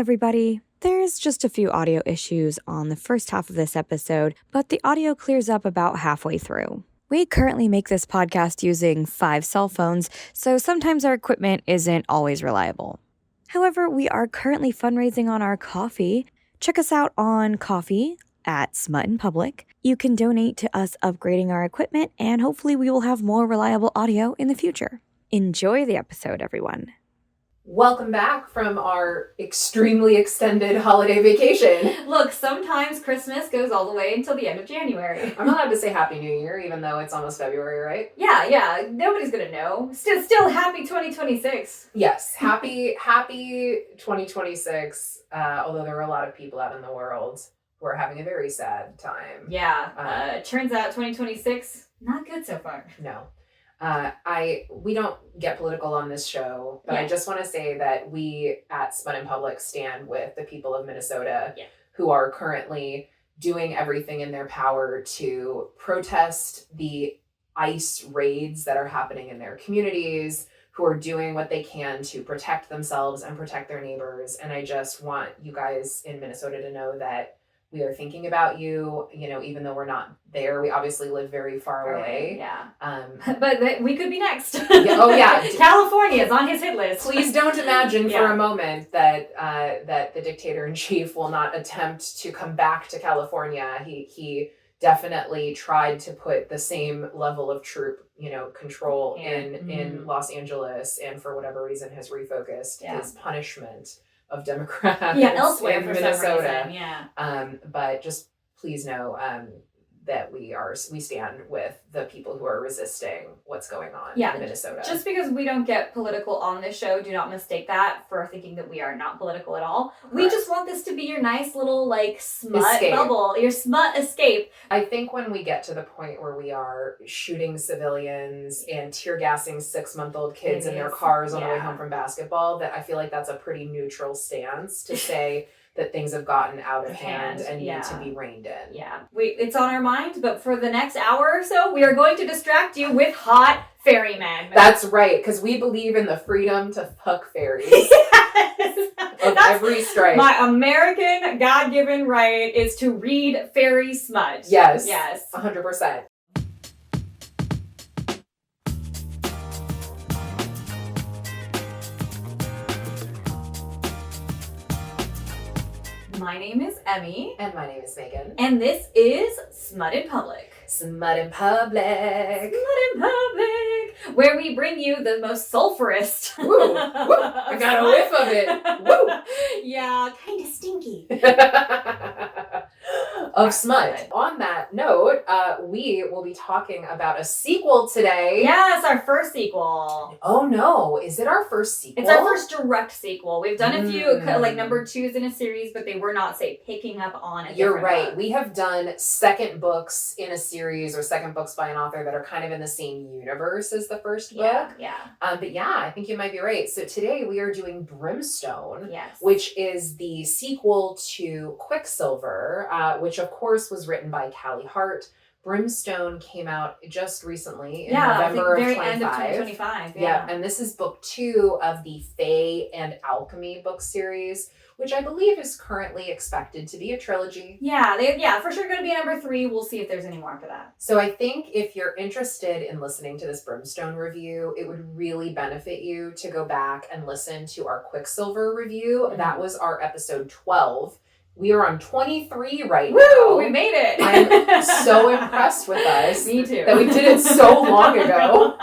everybody. There's just a few audio issues on the first half of this episode, but the audio clears up about halfway through. We currently make this podcast using 5 cell phones, so sometimes our equipment isn't always reliable. However, we are currently fundraising on our Ko-fi. Check us out on Ko-fi at Smut in Public. You can donate to us upgrading our equipment, and hopefully we will have more reliable audio in the future. Enjoy the episode, everyone. Welcome back from our extremely extended holiday vacation. Look, sometimes Christmas goes all the way until the end of January. I'm allowed to say Happy New Year, even though it's almost February, right? Yeah, nobody's gonna know. Still happy 2026. Yes, happy 2026, although there are a lot of people out in the world who are having a very sad time. Yeah, turns out 2026, not good so far. No. We don't get political on this show, but Yeah. I just want to say that we at Smut in Public stand with the people of Minnesota who are currently doing everything in their power to protest the ICE raids that are happening in their communities, who are doing what they can to protect themselves and protect their neighbors. And I just want you guys in Minnesota to know that we are thinking about you, even though we're not there. We obviously live very far away. Yeah. But we could be next. Yeah. California is on his hit list. Please don't imagine for a moment that the dictator-in-chief will not attempt to come back to California. He definitely tried to put the same level of troop, control in Los Angeles, and for whatever reason has refocused his punishment of Democrats elsewhere in for Minnesota. some reason, But just please know that we stand with the people who are resisting what's going on in Minnesota. Just because we don't get political on this show, do not mistake that for thinking that we are not political at all. Correct. We just want this to be your nice little smut escape. Bubble, your smut escape. I think when we get to the point where we are shooting civilians and tear gassing 6-month-old kids in their cars on the way home from basketball, that I feel like that's a pretty neutral stance to say that things have gotten out of hand and need to be reined in. Yeah, it's on our mind, but for the next hour or so, we are going to distract you with hot ferrymen. That's right, because we believe in the freedom to fuck fairies. Yes! Of every stripe. My American God-given right is to read fairy smut. Yes. 100%. My name is Emmy. And my name is Megan. And this is Smut in Public. Smut in Public. Smut in Public. Where we bring you the most sulfurous. Woo, woo. I got a whiff of it. Woo. Yeah, kind of stinky. Of smut. On that note, we will be talking about a sequel today. Yes, our first sequel. Oh no, is it our first sequel? It's our first direct sequel. We've done a few number 2s in a series, but they were not, picking up on a You're right. book. We have done second books in a series or second books by an author that are kind of in the same universe as the first book. Yeah. But I think you might be right. So today we are doing Brimstone, yes, which is the sequel to Quicksilver, which of course was written by Callie Hart. Brimstone came out just recently in November very of 25. end of 2025. Yeah, and this is book 2 of the Fae and Alchemy book series, which I believe is currently expected to be a trilogy. Yeah, for sure going to be number 3. We'll see if there's any more after that. So I think if you're interested in listening to this Brimstone review, it would really benefit you to go back and listen to our Quicksilver review. Mm-hmm. That was our episode 12. We are on 23 right now. Woo! We made it! I'm so impressed with us. Me too. That we did it so long ago.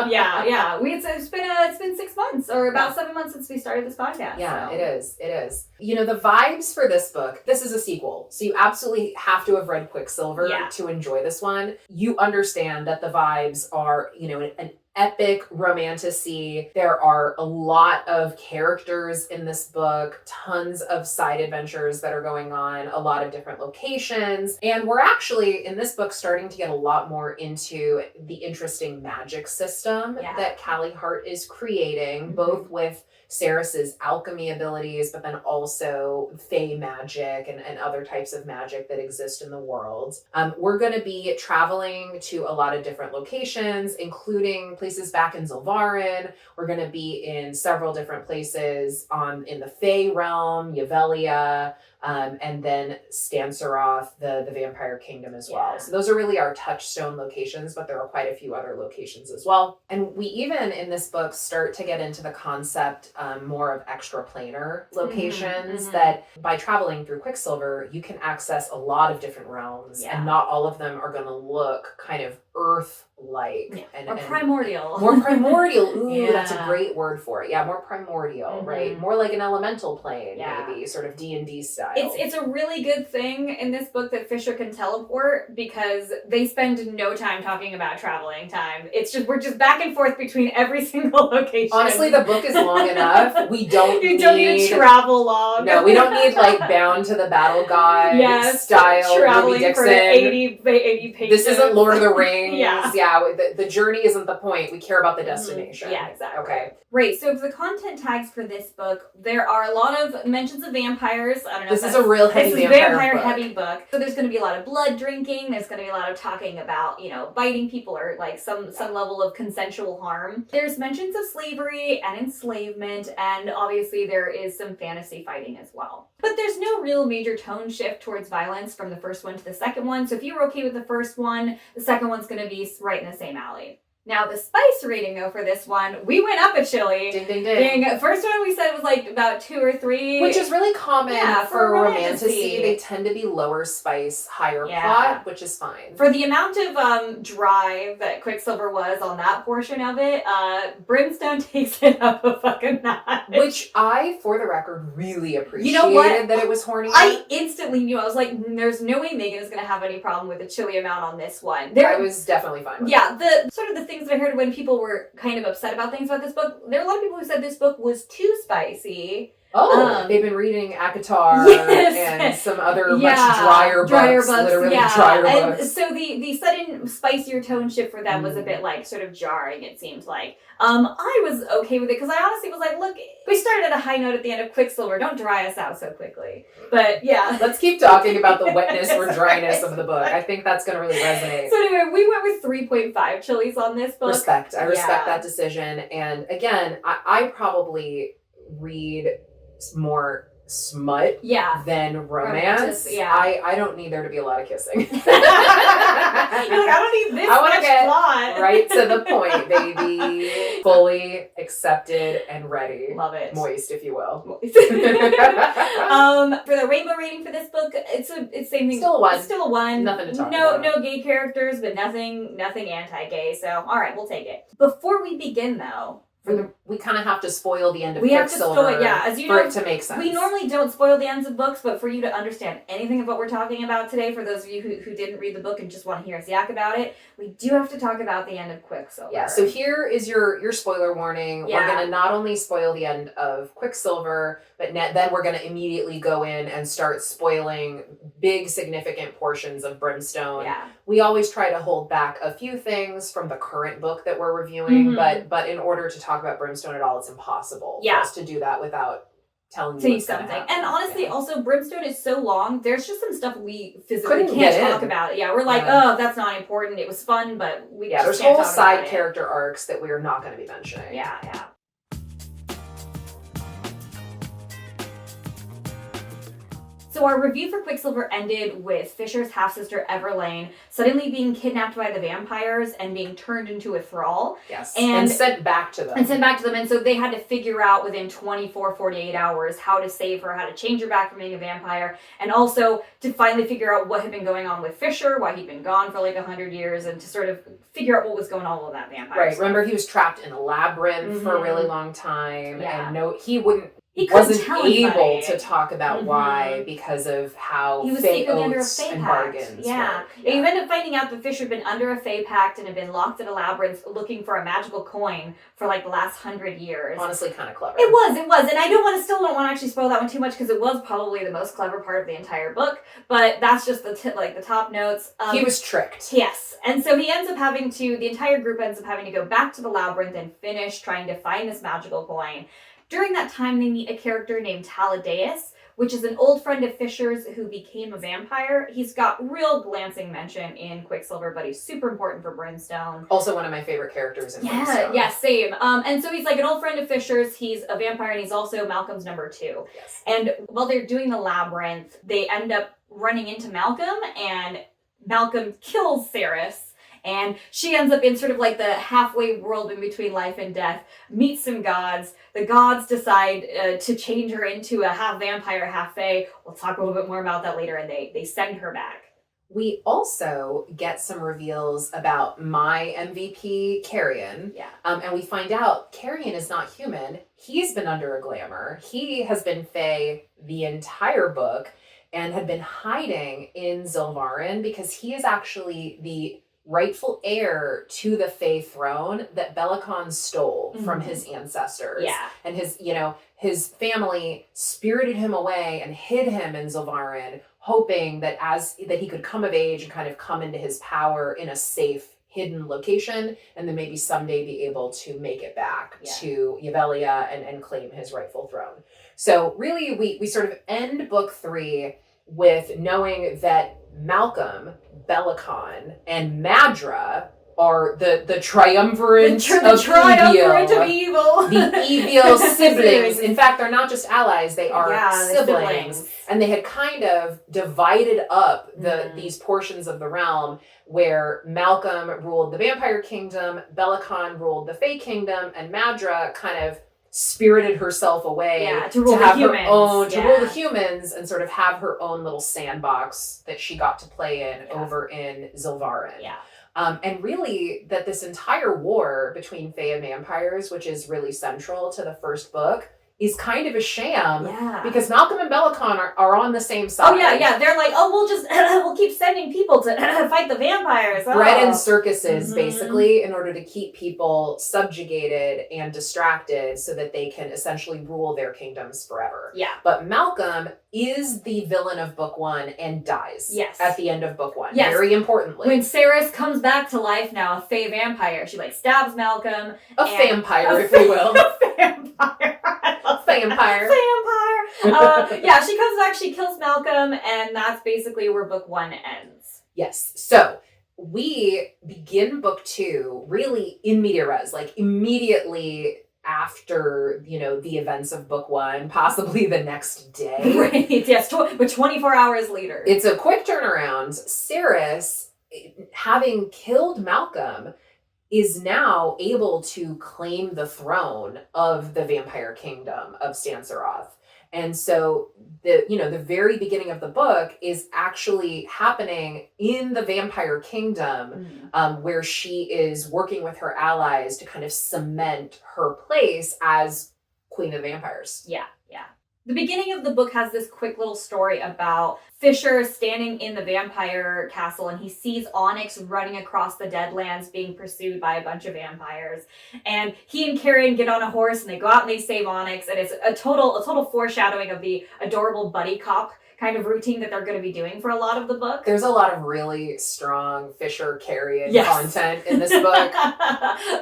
Yeah. It's been 6 months, or about 7 months since we started this podcast. Yeah, so. It is. The vibes for this book, this is a sequel. So you absolutely have to have read Quicksilver to enjoy this one. You understand that the vibes are, an epic romantasy. There are a lot of characters in this book, tons of side adventures that are going on, a lot of different locations. And we're actually, in this book, starting to get a lot more into the interesting magic system that Callie Hart is creating, both with Saeris' alchemy abilities, but then also Fae magic and other types of magic that exist in the world. We're going to be traveling to a lot of different locations, including places back in Zilvarin. We're going to be in several different places in the Fey realm, Yavelia, and then Stanceroth, the vampire kingdom as well. So those are really our touchstone locations, but there are quite a few other locations as well. And we even in this book start to get into the concept more of extraplanar locations that by traveling through Quicksilver, you can access a lot of different realms and not all of them are going to look kind of Earth-like. And primordial. More primordial. Ooh, that's a great word for it. Yeah, more primordial, right? More like an elemental plane, maybe, sort of D&D style. It's a really good thing in this book that Fisher can teleport because they spend no time talking about traveling time. It's just, we're just back and forth between every single location. Honestly, the book is long enough. We don't need to travel long. No, we don't need like Bound to the Battle Guide style traveling Ruby Dixon. For 80 pages. This isn't Lord of the Rings. Yeah, the journey isn't the point. We care about the destination. Yeah, exactly. Okay. Right, so the content tags for this book, there are a lot of mentions of vampires. I don't know. This is a real heavy vampire heavy book. So there's going to be a lot of blood drinking. There's going to be a lot of talking about, biting people or like some level of consensual harm. There's mentions of slavery and enslavement, and obviously there is some fantasy fighting as well. But there's no real major tone shift towards violence from the first one to the second one. So if you were okay with the first one, the second one's going to be right in the same alley. Now, the spice rating, though, for this one, we went up a chili. Ding, ding, ding. First one we said was like about 2 or 3. Which is really common for romantasy. They tend to be lower spice, higher plot, which is fine. For the amount of drive that Quicksilver was on that portion of it, Brimstone takes it up a fucking notch. Which I, for the record, really appreciated that it was horny. I instantly knew. I was like, there's no way Megan is going to have any problem with the chili amount on this one. I was definitely fine with it. The sort of the things that I heard when people were kind of upset about things about this book, there are a lot of people who said this book was too spicy. Oh, they've been reading Akatar and some other much drier books. Literally drier books. And so the sudden spicier tone shift for them was a bit like sort of jarring, it seemed like. I was okay with it because I honestly was like, look, we started at a high note at the end of Quicksilver. Don't dry us out so quickly. But yeah. Let's keep talking about the wetness or dryness of the book. I think that's going to really resonate. So anyway, we went with 3.5 chilies on this book. I respect that decision. And again, I probably read more smut than romance. I don't need there to be a lot of kissing. You're like, I don't need this much plot. Right to the point, baby. Fully accepted and ready. Love it. Moist, if you will. For the rainbow rating for this book, it's same thing. Still a 1. Still a 1. Nothing to talk about. No gay characters, but nothing anti-gay. So, all right, we'll take it. Before we begin, though, we kind of have to spoil the end of Quicksilver as you know, for it to make sense. We normally don't spoil the ends of books, but for you to understand anything of what we're talking about today, for those of you who didn't read the book and just want to hear us yak about it, we do have to talk about the end of Quicksilver. Yeah, so here is your spoiler warning. Yeah. We're going to not only spoil the end of Quicksilver, but then we're going to immediately go in and start spoiling big, significant portions of Brimstone. Yeah. We always try to hold back a few things from the current book that we're reviewing, but in order to talk about Brimstone at all, it's impossible for us to do that without telling you something. And honestly, also, Brimstone is so long, there's just some stuff we physically can't talk about. Yeah, we're like, oh, that's not important. It was fun, but we just there's can't whole talk side about character arcs that we're not going to be mentioning. Yeah. So our review for Quicksilver ended with Fisher's half-sister Everlane suddenly being kidnapped by the vampires and being turned into a thrall. Yes. And sent back to them. And so they had to figure out within 48 hours how to save her, how to change her back from being a vampire, and also to finally figure out what had been going on with Fisher, why he'd been gone for like 100 years, and to sort of figure out what was going on with that vampire. Right. Remember, he was trapped in a labyrinth for a really long time, and he wasn't able to talk about why because of how he was Fey under a oaths Fey and pact. bargains work. You end up finding out that Fisher had been under a Fey pact and had been locked in a labyrinth looking for a magical coin for like the last 100 years. Honestly, kind of clever. It was. And I don't want to actually spoil that one too much because it was probably the most clever part of the entire book. But that's just the top notes. He was tricked. Yes. And so the entire group ends up having to go back to the labyrinth and finish trying to find this magical coin. During that time, they meet a character named Taladaius, which is an old friend of Fisher's who became a vampire. He's got real glancing mention in Quicksilver, but he's super important for Brimstone. Also one of my favorite characters in Brimstone. Yeah, same. And so he's like an old friend of Fisher's. He's a vampire, and he's also Malcolm's number 2. Yes. And while they're doing the labyrinth, they end up running into Malcolm, and Malcolm kills Saeris. And she ends up in sort of like the halfway world in between life and death, meets some gods. The gods decide to change her into a half vampire, half fae. We'll talk a little bit more about that later, and they send her back. We also get some reveals about my MVP, Carrion. Yeah. And we find out Carrion is not human. He's been under a glamour. He has been fae the entire book and had been hiding in Zilvarin because he is actually the rightful heir to the Fae throne that Bellicon stole from his ancestors. Yeah. And his family spirited him away and hid him in Zilvarin, hoping that that he could come of age and kind of come into his power in a safe, hidden location, and then maybe someday be able to make it back to Yavelia and claim his rightful throne. So really, we sort of end book 3 with knowing that Malcolm, Bellicon, and Madra are the triumvirate of evil. The evil siblings. In fact, they're not just allies, they are siblings. And they had kind of divided up these portions of the realm where Malcolm ruled the vampire kingdom, Bellicon ruled the Fae kingdom, and Madra kind of spirited herself away to rule the humans and sort of have her own little sandbox that she got to play in over in Zilvarin. Yeah. And really that this entire war between Fae and vampires, which is really central to the first book, is kind of a sham because Malcolm and Bellicon are on the same side. Oh yeah. They're like, we'll keep sending people to fight the vampires. Bread and circuses, basically, in order to keep people subjugated and distracted so that they can essentially rule their kingdoms forever. Yeah. But Malcolm is the villain of book 1 and dies at the end of book 1. Yes. Very importantly. When Saeris comes back to life now, a Fae vampire, she stabs Malcolm. A vampire, if you will. Vampire. Vampire. She comes back, she kills Malcolm, and that's basically where book 1 ends. Yes. So we begin book 2 really in media res, immediately after, the events of book 1, possibly the next day. Right, yes, but 24 hours later. It's a quick turnaround. Saeris, having killed Malcolm, is now able to claim the throne of the vampire kingdom of Stansaroth. And so the very beginning of the book is actually happening in the vampire kingdom, where she is working with her allies to kind of cement her place as Queen of Vampires. Yeah. The beginning of the book has this quick little story about Fisher standing in the vampire castle, and he sees Onyx running across the Deadlands being pursued by a bunch of vampires. And he and Carrion get on a horse and they go out and they save Onyx, and it's a total foreshadowing of the adorable buddy cop kind of routine that they're going to be doing for a lot of the book. There's a lot of really strong Fisher Carrion content in this book.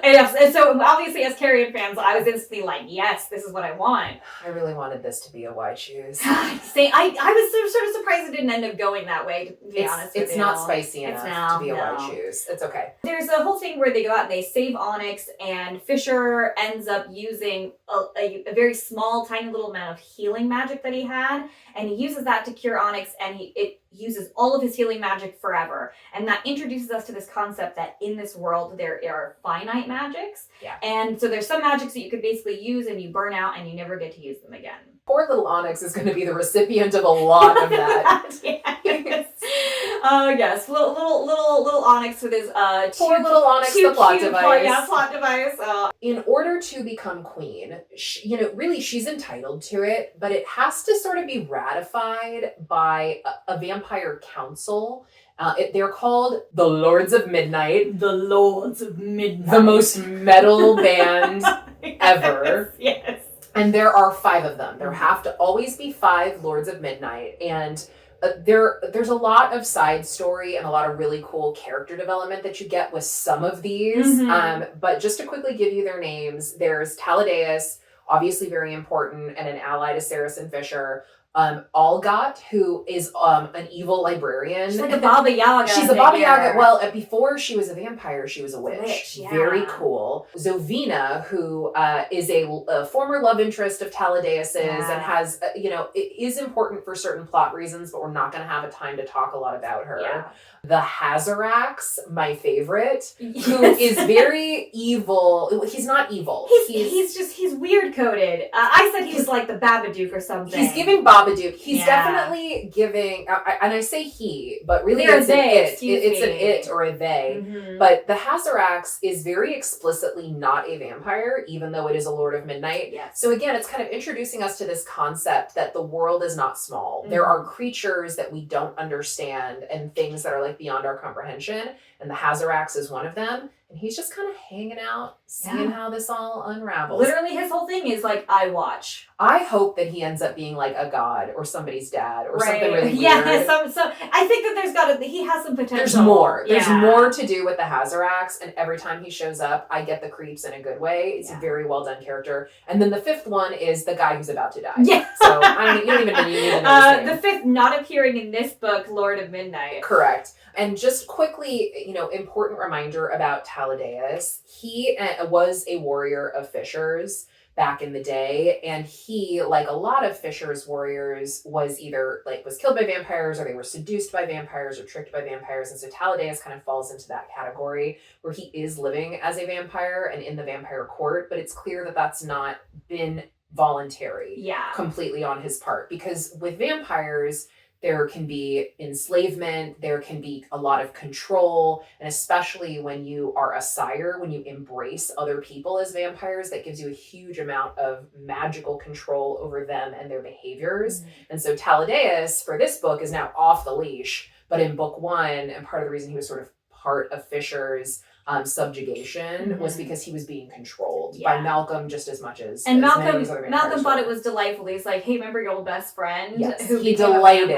Yes, and so obviously as Carrion fans, I was instantly like, yes, this is what I want. I really wanted this to be a why choose. I was sort of surprised it didn't end up going that way, to be honest with you. It's not spicy enough to be a why choose. It's okay. There's a whole thing where they go out and they save Onyx, and Fisher ends up using a very small, tiny little amount of healing magic that he had, and he uses that to cure Onyx, and it uses all of his healing magic forever. And that introduces us to this concept that in this world there are finite magics. Yeah. And so there's some magics that you could basically use and you burn out and you never get to use them again. Poor little Onyx is going to be the recipient of a lot of that. Yes. Yes. Little Onyx with his poor little Onyx, the plot device. Plot device. In order to become queen, really she's entitled to it, but it has to sort of be ratified by a vampire council. They're called the Lords of Midnight. The Lords of Midnight. The most metal band ever. Yes. And there are 5 of them. There have to always be 5 Lords of Midnight. And there's a lot of side story and a lot of really cool character development that you get with some of these. But just to quickly give you their names, there's Taladaius, obviously very important and an ally to Saeris and Fisher. Olgot, who is an evil librarian. She's like a Baba Yaga. She's a Baba Yaga. Well, before she was a vampire, she was a witch. Yeah. Very cool. Zovina, who is a former love interest of Taladaius's and has, it is important for certain plot reasons, but we're not going to have a time to talk a lot about her. Yeah. The Hazarax, my favorite, who is very evil. He's not evil. He's weird coded. I said he's like the Babadook or something. He's giving Babadook. He's definitely giving, and I say he, but really it's an it. It's an it or a they. Mm-hmm. But the Hazarax is very explicitly not a vampire, even though it is a Lord of Midnight. Yes. So again, it's kind of introducing us to this concept that the world is not small. Mm-hmm. There are creatures that we don't understand and things that are like beyond our comprehension, and the Hazarax is one of them, and he's just kind of hanging out, seeing how this all unravels. Literally his whole thing is like, I watch. I hope that he ends up being like a god or somebody's dad or something really weird. Yeah, so I think that he has some potential. There's more. There's more to do with the Hazarax, and every time he shows up, I get the creeps in a good way. It's a very well done character. And then the fifth one is the guy who's about to die. Yeah. So you don't even need to know his name. The fifth not appearing in this book, Lord of Midnight. Correct. And just quickly, important reminder about Taladaius. He was a warrior of Fisher's back in the day, and he, like a lot of Fisher's warriors, was either was killed by vampires, or they were seduced by vampires or tricked by vampires. And so Taladaius kind of falls into that category where he is living as a vampire and in the vampire court, but it's clear that that's not been voluntary completely on his part, because with vampires there can be enslavement, there can be a lot of control, and especially when you are a sire, when you embrace other people as vampires, that gives you a huge amount of magical control over them and their behaviors. Mm-hmm. And so Taladaius, for this book, is now off the leash, but in book one, and part of the reason he was sort of part of Fisher's subjugation was because he was being controlled by Malcolm just as much as Malcolm Malcolm thought it was delightful. He's like, hey, remember your old best friend? Yes. Who he delighted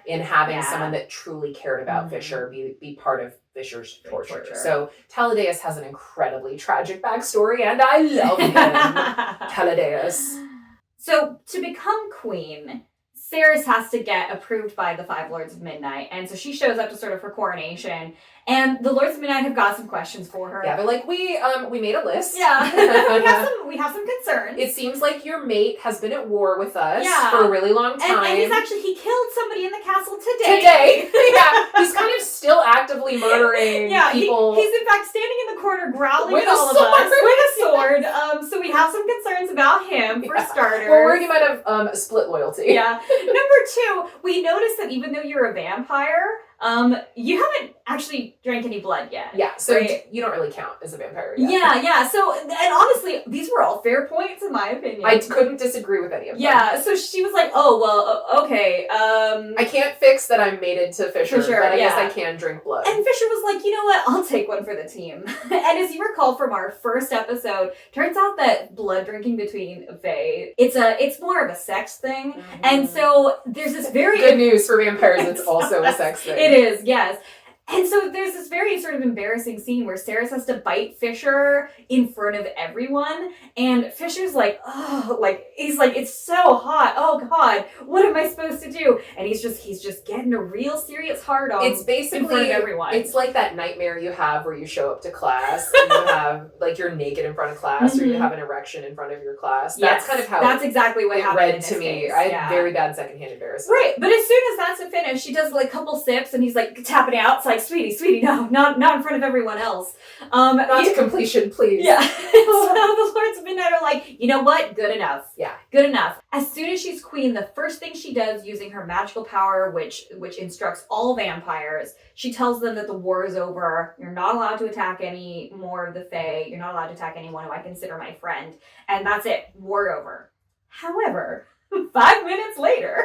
in having someone that truly cared about Fisher be part of Fisher's torture. So Taladaius has an incredibly tragic backstory, and I love him. Taladaius. So to become queen, Saeris has to get approved by the 5 Lords of Midnight, and so she shows up to sort of her coronation, and the Lords of Midnight have got some questions for her. Yeah, they're like, we made a list. Yeah, we have some concerns. It seems like your mate has been at war with us for a really long time. And he killed somebody in the castle today. Yeah, he's kind of still actively murdering people. He's in fact standing in the corner growling at all of us with a sword. So we have some concerns about him, for starters. Well, he might have split loyalty. Yeah. Number 2, we notice that even though you're a vampire, you haven't actually drank any blood yet. Yeah, so you don't really count as a vampire yet. Yeah. So, and honestly, these were all fair points in my opinion. I couldn't disagree with any of them. Yeah, so she was like, oh, well, okay. I can't fix that I'm mated to Fisher, but I guess I can drink blood. And Fisher was like, you know what, I'll take one for the team. And as you recall from our first episode, turns out that blood drinking between Fae, it's more of a sex thing. Mm-hmm. And so there's this very... Good news for vampires, it's also a sex thing. It is, yes. And so there's this very sort of embarrassing scene where Saeris has to bite Fisher in front of everyone, and Fisher's like, he's like, it's so hot, oh god, what am I supposed to do? And he's just getting a real serious hard on. It's basically in front of everyone. It's like that nightmare you have where you show up to class and you have you're naked in front of class, or you have an erection in front of your class. That's kind of how exactly what happened read in this to me. case. I had very bad secondhand embarrassment. Right, but as soon as that's finished, she does a couple sips, and he's like tapping out. It's like, sweetie, no, not in front of everyone else. Not to completion, please. Yeah. So the Lords of Midnight are like, you know what? Good enough. Yeah. Good enough. As soon as she's queen, the first thing she does, using her magical power, which instructs all vampires, she tells them that the war is over. You're not allowed to attack any more of the Fae. You're not allowed to attack anyone who I consider my friend. And that's it. War over. However, 5 minutes later...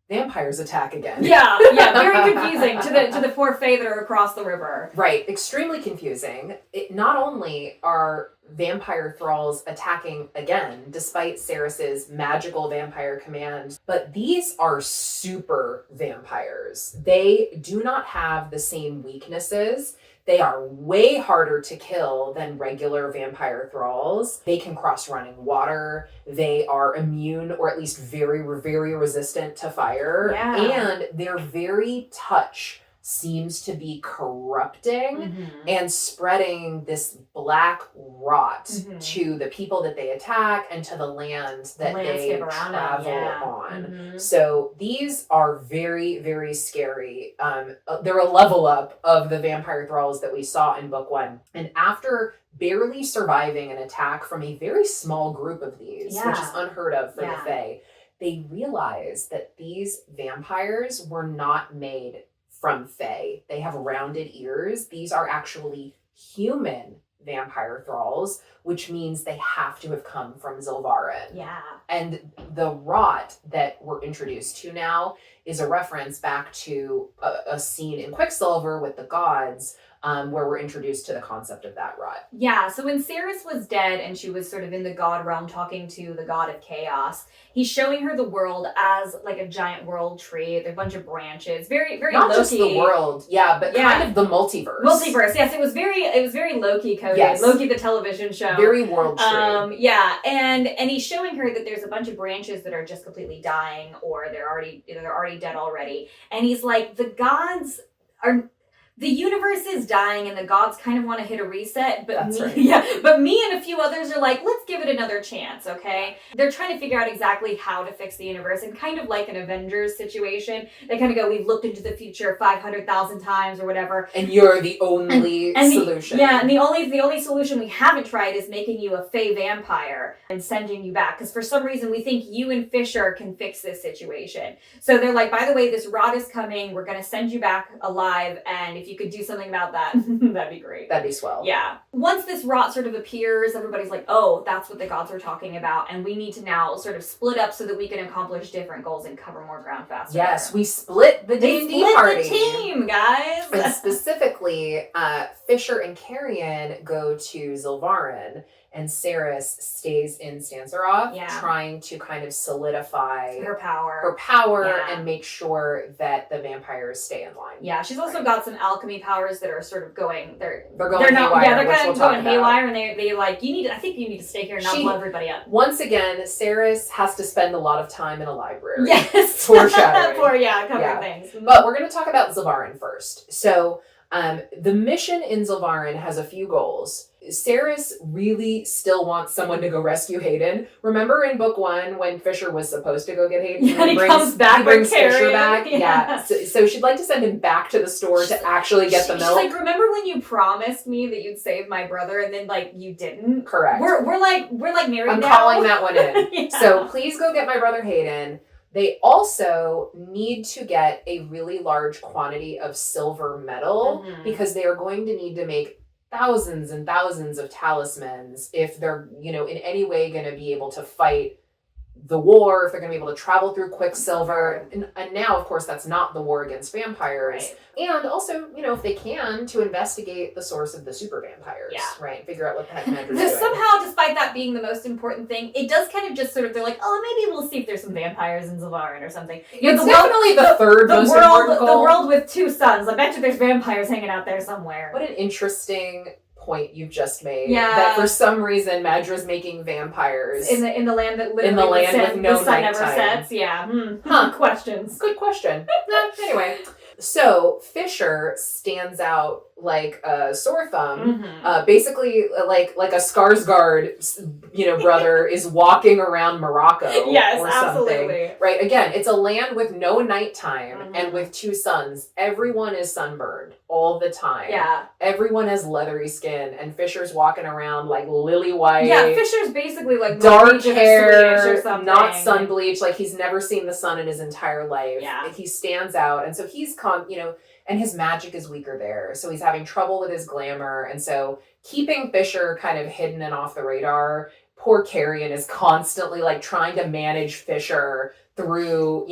vampires attack again. Yeah, very confusing to the poor Fae that are across the river. Right, extremely confusing. Not only are vampire thralls attacking again, despite Saeris's magical vampire command. But these are super vampires. They do not have the same weaknesses. They are way harder to kill than regular vampire thralls. They can cross running water. They are immune, or at least very, very resistant to fire. Yeah. And their very touch seems to be corrupting and spreading this black rot to the people that they attack and to the land that they travel on. So these are very, very scary. They're a level up of the vampire thralls that we saw in book 1. And after barely surviving an attack from a very small group of these, which is unheard of for the Fae, they realized that these vampires were not made from Fae. They have rounded ears. These are actually human vampire thralls, which means they have to have come from Zilvarin. Yeah. And the rot that we're introduced to now is a reference back to a scene in Quicksilver with the gods, where we're introduced to the concept of that rot. Yeah, so when Saeris was dead and she was sort of in the god realm talking to the god of chaos, he's showing her the world as like a giant world tree. There's a bunch of branches. Very, very Not low-key. just the world, but kind of the multiverse. Multiverse, yes. It was very low-key coded. Yes. Loki the television show. Very world tree. And he's showing her that there's a bunch of branches that are just completely dying, or they're already dead already. And he's like, the universe is dying and the gods kind of want to hit a reset, but but me and a few others are like, let's give it another chance, okay? They're trying to figure out exactly how to fix the universe, and kind of like an Avengers situation. They kind of go, we've looked into the future 500,000 times or whatever. And you're the only solution. And the only solution we haven't tried is making you a Fae vampire and sending you back, because for some reason we think you and Fisher can fix this situation. So they're like, by the way, this rot is coming. We're going to send you back alive, and if you could do something about that, that'd be great. That'd be swell. Yeah. Once this rot sort of appears, everybody's like, oh, that's what the gods were talking about, and we need to now sort of split up so that we can accomplish different goals and cover more ground faster. Yes, we split the D&D party. The team, guys. And specifically, Fisher and Carrion go to Zilvarin, and Saeris stays in Sansaroth, trying to kind of solidify her power and make sure that the vampires stay in line. Yeah, she's also got some alchemy powers that are sort of going. They're going haywire. Yeah, they're kind of going haywire, and they like, I think you need to stay here and not blow everybody up. Once again, Saeris has to spend a lot of time in a library. Yes, foreshadowing. Covering things. But we're going to talk about Zilvarin first. So, the mission in Zilvarin has a few goals. Saeris really still wants someone to go rescue Hayden. Remember in book 1 when Fisher was supposed to go get Hayden? He comes back. He brings Fisher back. Yeah. So she'd like to send him back to the store to actually get the milk. She's like, remember when you promised me that you'd save my brother and then like you didn't? Correct. We're like married I'm now. calling that one in. So please go get my brother Hayden. They also need to get a really large quantity of silver metal because they are going to need to make thousands and thousands of talismans if they're, in any way going to be able to fight the war, if they're going to be able to travel through Quicksilver. And now, of course, that's not the war against vampires. Right. And also, if they can, to investigate the source of the super vampires. Yeah. Right? Figure out what the heck Mandra's doing. Somehow, despite that being the most important thing, it does kind of just sort of, they're like, oh, maybe we'll see if there's some vampires in Zilvarin or something. It's definitely the third most important goal. The world with 2 suns. I bet you there's vampires hanging out there somewhere. What an interesting point you've just made. Yeah. That for some reason Madra's making vampires in the land that literally with no the sun nighttime. never sets. Yeah. Questions. Good question. Anyway, so Fisher stands out like a sore thumb. Basically, like a Skarsgård, brother is walking around Morocco. Yes, or something. absolutely. Right. Again, it's a land with no nighttime and with 2 suns. Everyone is sunburned all the time. Yeah. Everyone has leathery skin, and Fisher's walking around like lily white. Yeah, Fisher's basically like dark hair, or something. not sun bleached. Like he's never seen the sun in his entire life. Yeah. He stands out, and so he's and his magic is weaker there. So he's having trouble with his glamour. And so keeping Fisher kind of hidden and off the radar poor Carrion is constantly like trying to manage Fisher through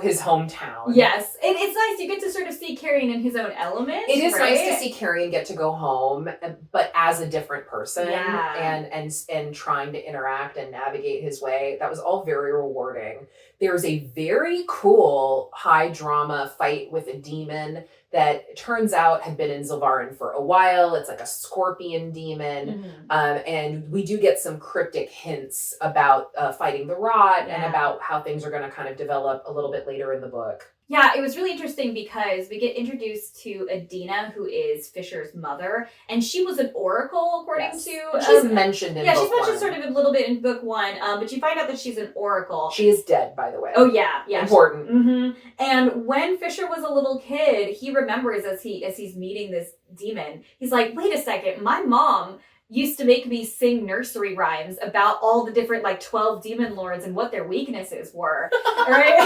his hometown. Yes. And it's nice. You get to sort of see Carrion in his own element. It is right? nice to see Carrion get to go home, but as a different person, Yeah. and trying to interact and navigate his way. That was all very rewarding. There's a very cool high drama fight with a demon that turns out had been in Zilvarin for a while. It's like a scorpion demon. And we do get some cryptic hints about fighting the rot and about how things are going to kind of develop a little bit later in the book. Yeah, it was really interesting because we get introduced to Adina, who is Fisher's mother, and she was an oracle, according to... And she's mentioned in book she's mentioned one. sort of a little bit in book one, but you find out that she's an oracle. She is dead, by the way. Oh, yeah. Important. And when Fisher was a little kid, he remembers as he's meeting this demon, he's like, wait a second, my mom used to make me sing nursery rhymes about all the different, 12 demon lords and what their weaknesses were. Right?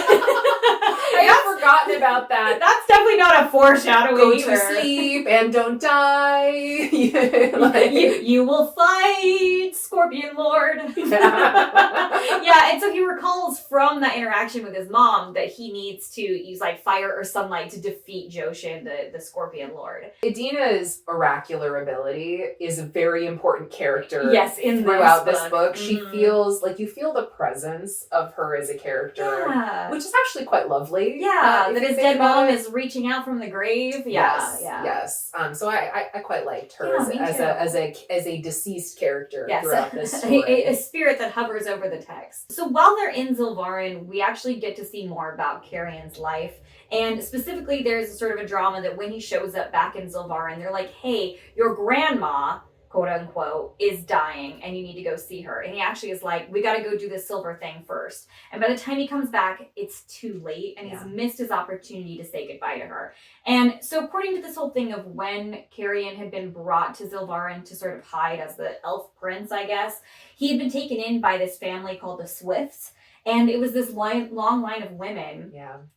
I had forgotten about that. That's definitely not a foreshadowing Go either. to sleep and don't die. You will fight, Scorpion Lord. Yeah, and so he recalls from that interaction with his mom that he needs to use fire or sunlight to defeat Joshin, the Scorpion Lord. Adina's oracular ability is a very important character. Yes, throughout this book. She feels you feel the presence of her as a character, which is actually quite lovely. Yeah, that his dead mom is reaching out from the grave. Yeah, yes. So I quite liked her as a deceased character throughout this story. a spirit that hovers over the text. So while they're in Zilvarin, we actually get to see more about Carrion's life. And specifically, there's sort of a drama that when he shows up back in Zilvarin, they're like, hey, your grandma, quote unquote, is dying and you need to go see her. And he actually is like, we got to go do this silver thing first. And by the time he comes back, it's too late and he's missed his opportunity to say goodbye to her. And so according to this whole thing of when Carrion had been brought to Zilvarin to sort of hide as the elf prince, I guess, he had been taken in by this family called the Swifts. And it was this long line of women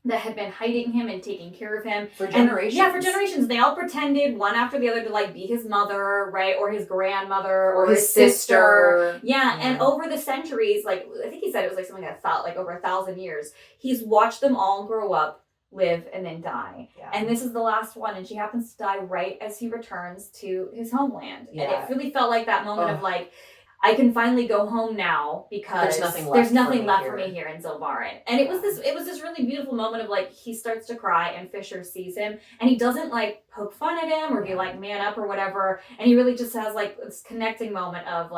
that had been hiding him and taking care of him. For generations. For generations. They all pretended one after the other to be his mother, right? Or his grandmother or his sister. Yeah, and over the centuries, I think he said it was something like over 1,000 years, he's watched them all grow up, live, and then die. Yeah. And this is the last one, and she happens to die right as he returns to his homeland. Yeah. And it really felt like that moment of I can finally go home now because there's nothing left for me here in Zilvarin. And it was this really beautiful moment of he starts to cry and Fisher sees him and he doesn't poke fun at him or be man up or whatever. And he really just has this connecting moment of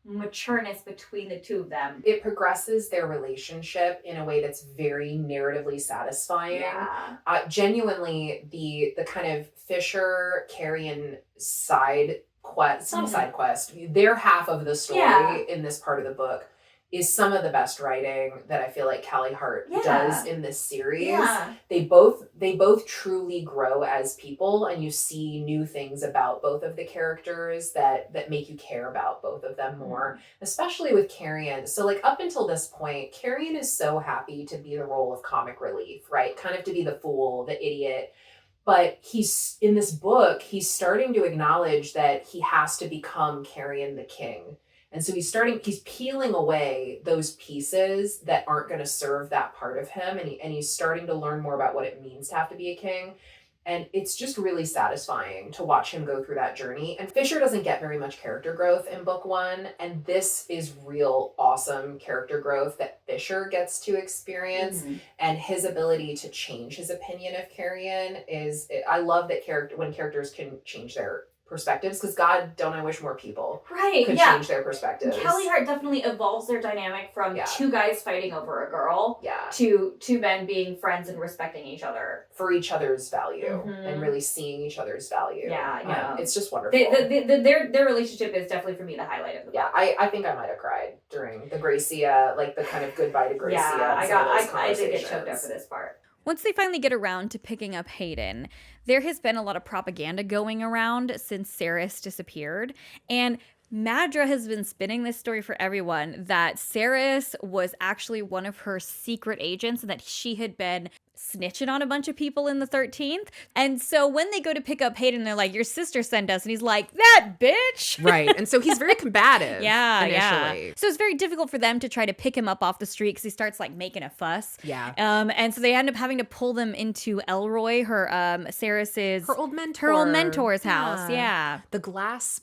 matureness between the two of them. It progresses their relationship in a way that's very narratively satisfying. Yeah. Genuinely, the kind of Fisher Carrion side quest, side quest, their half of the story in this part of the book is some of the best writing that I feel like Callie Hart does in this series. Yeah. They both truly grow as people and you see new things about both of the characters that make you care about both of them more, especially with Carrion. So up until this point, Carrion is so happy to be the role of comic relief, right? Kind of to be the fool, the idiot. But he's in this book, he's starting to acknowledge that he has to become Carrion the king. And so he's peeling away those pieces that aren't going to serve that part of him. And he's starting to learn more about what it means to have to be a king. And it's just really satisfying to watch him go through that journey. And Fisher doesn't get very much character growth in book one. And this is real awesome character growth that Fisher gets to experience. Mm-hmm. And his ability to change his opinion of Carrion I love that when characters can change their perspectives, because God, don't I wish more people could change their perspectives. Callie Hart definitely evolves their dynamic from two guys fighting over a girl to two men being friends and respecting each other. For each other's value and really seeing each other's value. Yeah. It's just wonderful. Their relationship is definitely, for me, the highlight of the book. Yeah, I think I might have cried during the Gracia, the kind of goodbye to Gracia. I did get choked up for this part. Once they finally get around to picking up Hayden, there has been a lot of propaganda going around since Saeris disappeared. And Madra has been spinning this story for everyone that Saeris was actually one of her secret agents and that she had been snitching on a bunch of people in the 13th. And so when they go to pick up Hayden, they're like, your sister sent us. And he's like, that bitch. Right. And so he's very combative initially. So it's very difficult for them to try to pick him up off the street because he starts like making a fuss. Yeah. And so they end up having to pull them into Elroy, Saeris's her old mentor's house. Yeah. The glass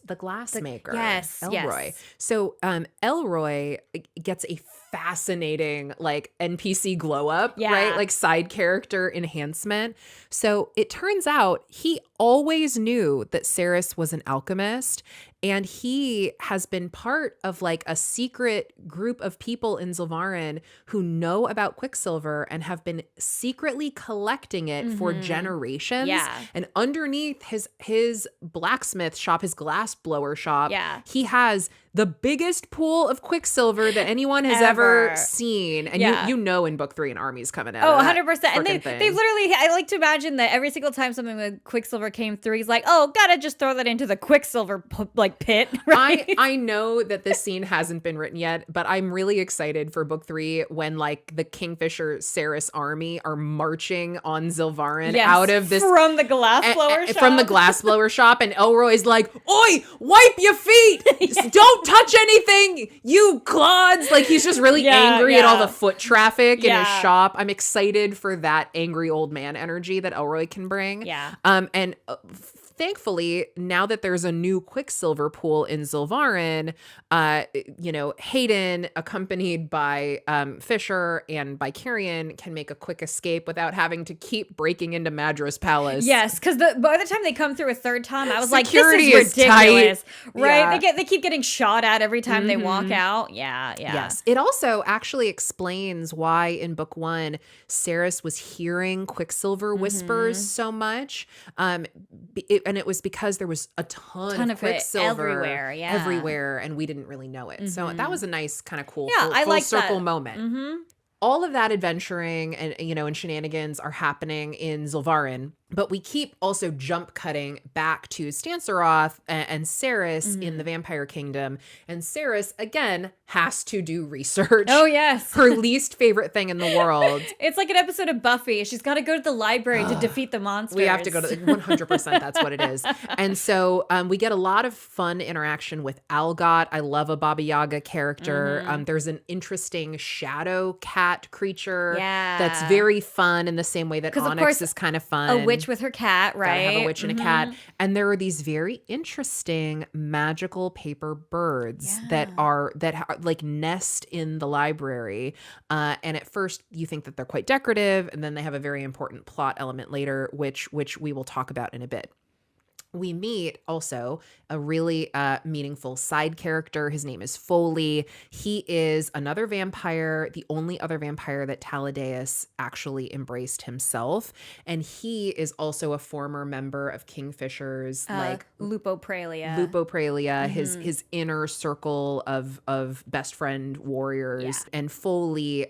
maker. Yes. Elroy. Yes. So Elroy gets a fascinating like NPC glow up, right? Like side character enhancement. So it turns out he always knew that Saeris was an alchemist, and he has been part of like a secret group of people in Zilvarin who know about Quicksilver and have been secretly collecting it for generations. Yeah. And underneath his blacksmith shop, his glass blower shop, he has the biggest pool of Quicksilver that anyone has ever seen. And you know in book 3 an army's coming out. Oh, 100%. And they literally, I like to imagine that every single time something with Quicksilver came through, he's like, oh, gotta just throw that into the Quicksilver pit. Right? I know that this scene hasn't been written yet, but I'm really excited for book 3 when like the Kingfisher Saeris army are marching on Zilvarin out of this from the glassblower shop. From the glassblower shop, and Elroy's like, oi, wipe your feet. Don't touch anything, you clods. Like he's just really angry at all the foot traffic in his shop. I'm excited for that angry old man energy that Elroy can bring. Yeah. And thankfully, now that there's a new Quicksilver pool in Zilvarin, Hayden, accompanied by Fisher and by Carrion, can make a quick escape without having to keep breaking into Madra's palace. Yes, because by the time they come through a third time, I was Security like, this is ridiculous. Tight. Right? Yeah. They keep getting shot at every time they walk out. Yeah. Yes. It also actually explains why in book 1, Saeris was hearing Quicksilver whispers so much. And it was because there was a ton of Quicksilver everywhere, and we didn't really know it. So that was a nice kind of cool full circle moment. All of that adventuring and shenanigans are happening in Zilvarin, but we keep also jump cutting back to Stanceroth and Saeris in the Vampire Kingdom. And Saeris, again, has to do research. Oh, yes. Her least favorite thing in the world. It's like an episode of Buffy. She's got to go to the library to defeat the monsters. We have to go to 100%. That's what it is. And so we get a lot of fun interaction with Algot. I love a Baba Yaga character. There's an interesting shadow cat creature that's very fun in the same way that Onyx is kind of fun. A witch with her cat, right? Gotta have a witch and a cat. And there are these very interesting magical paper birds that like nest in the library. And at first you think that they're quite decorative, and then they have a very important plot element later, which we will talk about in a bit. We meet also a really meaningful side character. His name is Foley. He is another vampire, the only other vampire that Taladaius actually embraced himself. And he is also a former member of Kingfisher's like Lupopraelia, his inner circle of best friend warriors. Yeah. And Foley,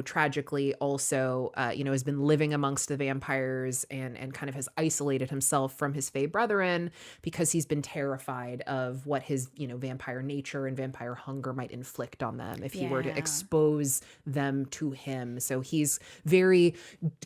tragically also, has been living amongst the vampires and kind of has isolated himself from his Fae brethren because he's been terrified of what his, vampire nature and vampire hunger might inflict on them if he were to expose them to him. So he's very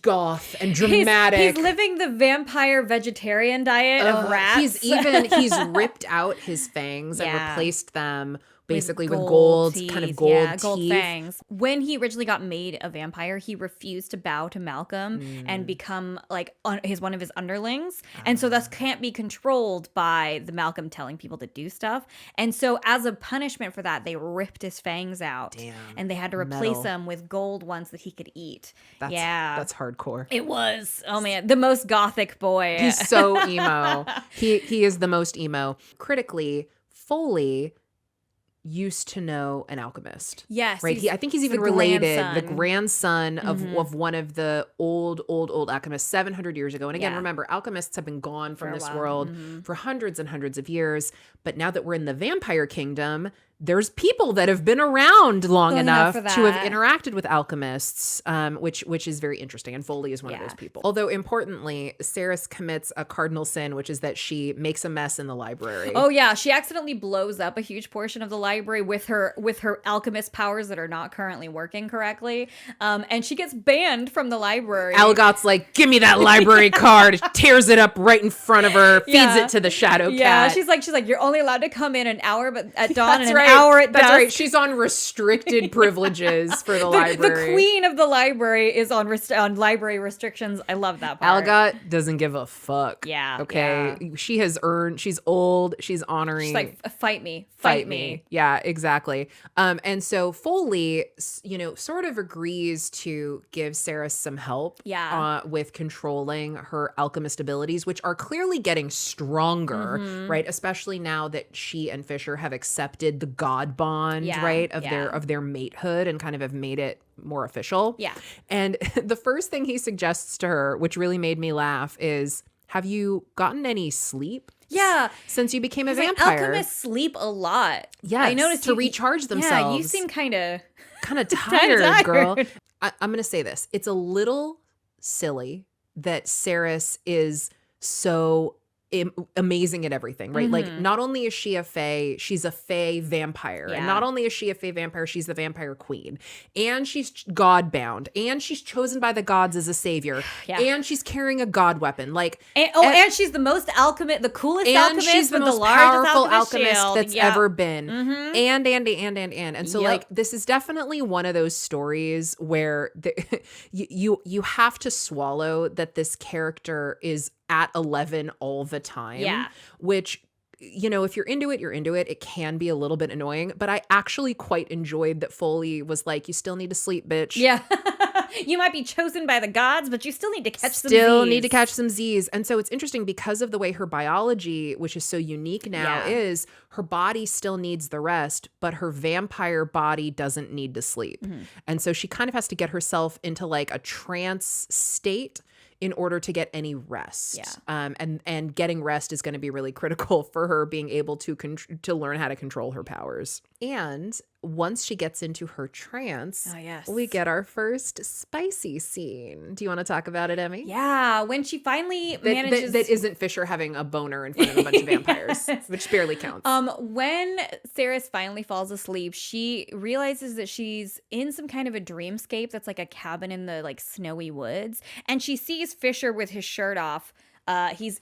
goth and dramatic. He's living the vampire vegetarian diet of rats. He's ripped out his fangs and replaced them basically with gold teeth, kind of gold teeth. Gold fangs. When he originally got made a vampire, he refused to bow to Malcolm and become like one of his underlings. And so thus can't be controlled by the Malcolm telling people to do stuff. And so as a punishment for that, they ripped his fangs out. Damn. And they had to replace them with gold ones that he could eat. That's hardcore. It was. Oh man, the most gothic boy. He's so emo. He is the most emo. Critically, Foley used to know an alchemist. Yes. Right? I think he's even related, the grandson of one of the old alchemists 700 years ago. And again, remember, alchemists have been gone from this world for hundreds and hundreds of years. But now that we're in the Vampire Kingdom, there's people that have been around long enough for to have that. interacted with alchemists, which is very interesting. And Foley is one of those people. Although importantly, Saeris commits a cardinal sin, which is that she makes a mess in the library. Oh yeah, she accidentally blows up a huge portion of the library with her alchemist powers that are not currently working correctly. And she gets banned from the library. Algott's like, give me that library card, tears it up right in front of her, feeds it to the shadow cat. Yeah, she's like, you're only allowed to come in an hour but at dawn That's and right. an hour at dusk. That's right. She's on restricted privileges for the library. The queen of the library is on library restrictions. I love that part. Algott doesn't give a fuck. Yeah. Okay. Yeah. She has earned, she's old, she's honoring. She's like, fight me. Yeah, exactly. And so Foley, sort of agrees to give Saeris some help with controlling her alchemist abilities, which are clearly getting stronger, right? Especially now that she and Fisher have accepted the god bond, right, of their matehood and kind of have made it more official. Yeah. And the first thing he suggests to her, which really made me laugh, is, have you gotten any sleep? Yeah. Since you became a vampire. Like, alchemists sleep a lot. Yes. I noticed to recharge themselves. Yeah, you seem kind of tired, girl. I'm going to say this. It's a little silly that Saeris is so amazing at everything, right? Like, not only is she a fae, she's a fae vampire. And not only is she a fae vampire, she's the vampire queen. And she's god bound. And she's chosen by the gods as a savior. And she's carrying a god weapon. Like, and she's the most the coolest alchemist, she's the most powerful alchemist that's ever been. And so like, this is definitely one of those stories where you have to swallow that this character is at 11 all the time, which, if you're into it, you're into it. It can be a little bit annoying, but I actually quite enjoyed that Foley was like, you still need to sleep, bitch. Yeah. You might be chosen by the gods, but you still need to catch some Z's. And so it's interesting because of the way her biology, which is so unique now, is her body still needs the rest, but her vampire body doesn't need to sleep. And so she kind of has to get herself into like a trance state in order to get any rest. And getting rest is going to be really critical for her being able to learn how to control her powers. And once she gets into her trance, we get our first spicy scene. Do you want to talk about it, Emmy? Yeah, when she finally manages... That isn't Fisher having a boner in front of a bunch of vampires, which barely counts. When Saeris finally falls asleep, she realizes that she's in some kind of a dreamscape that's like a cabin in the like snowy woods, and she sees Fisher with his shirt off. He's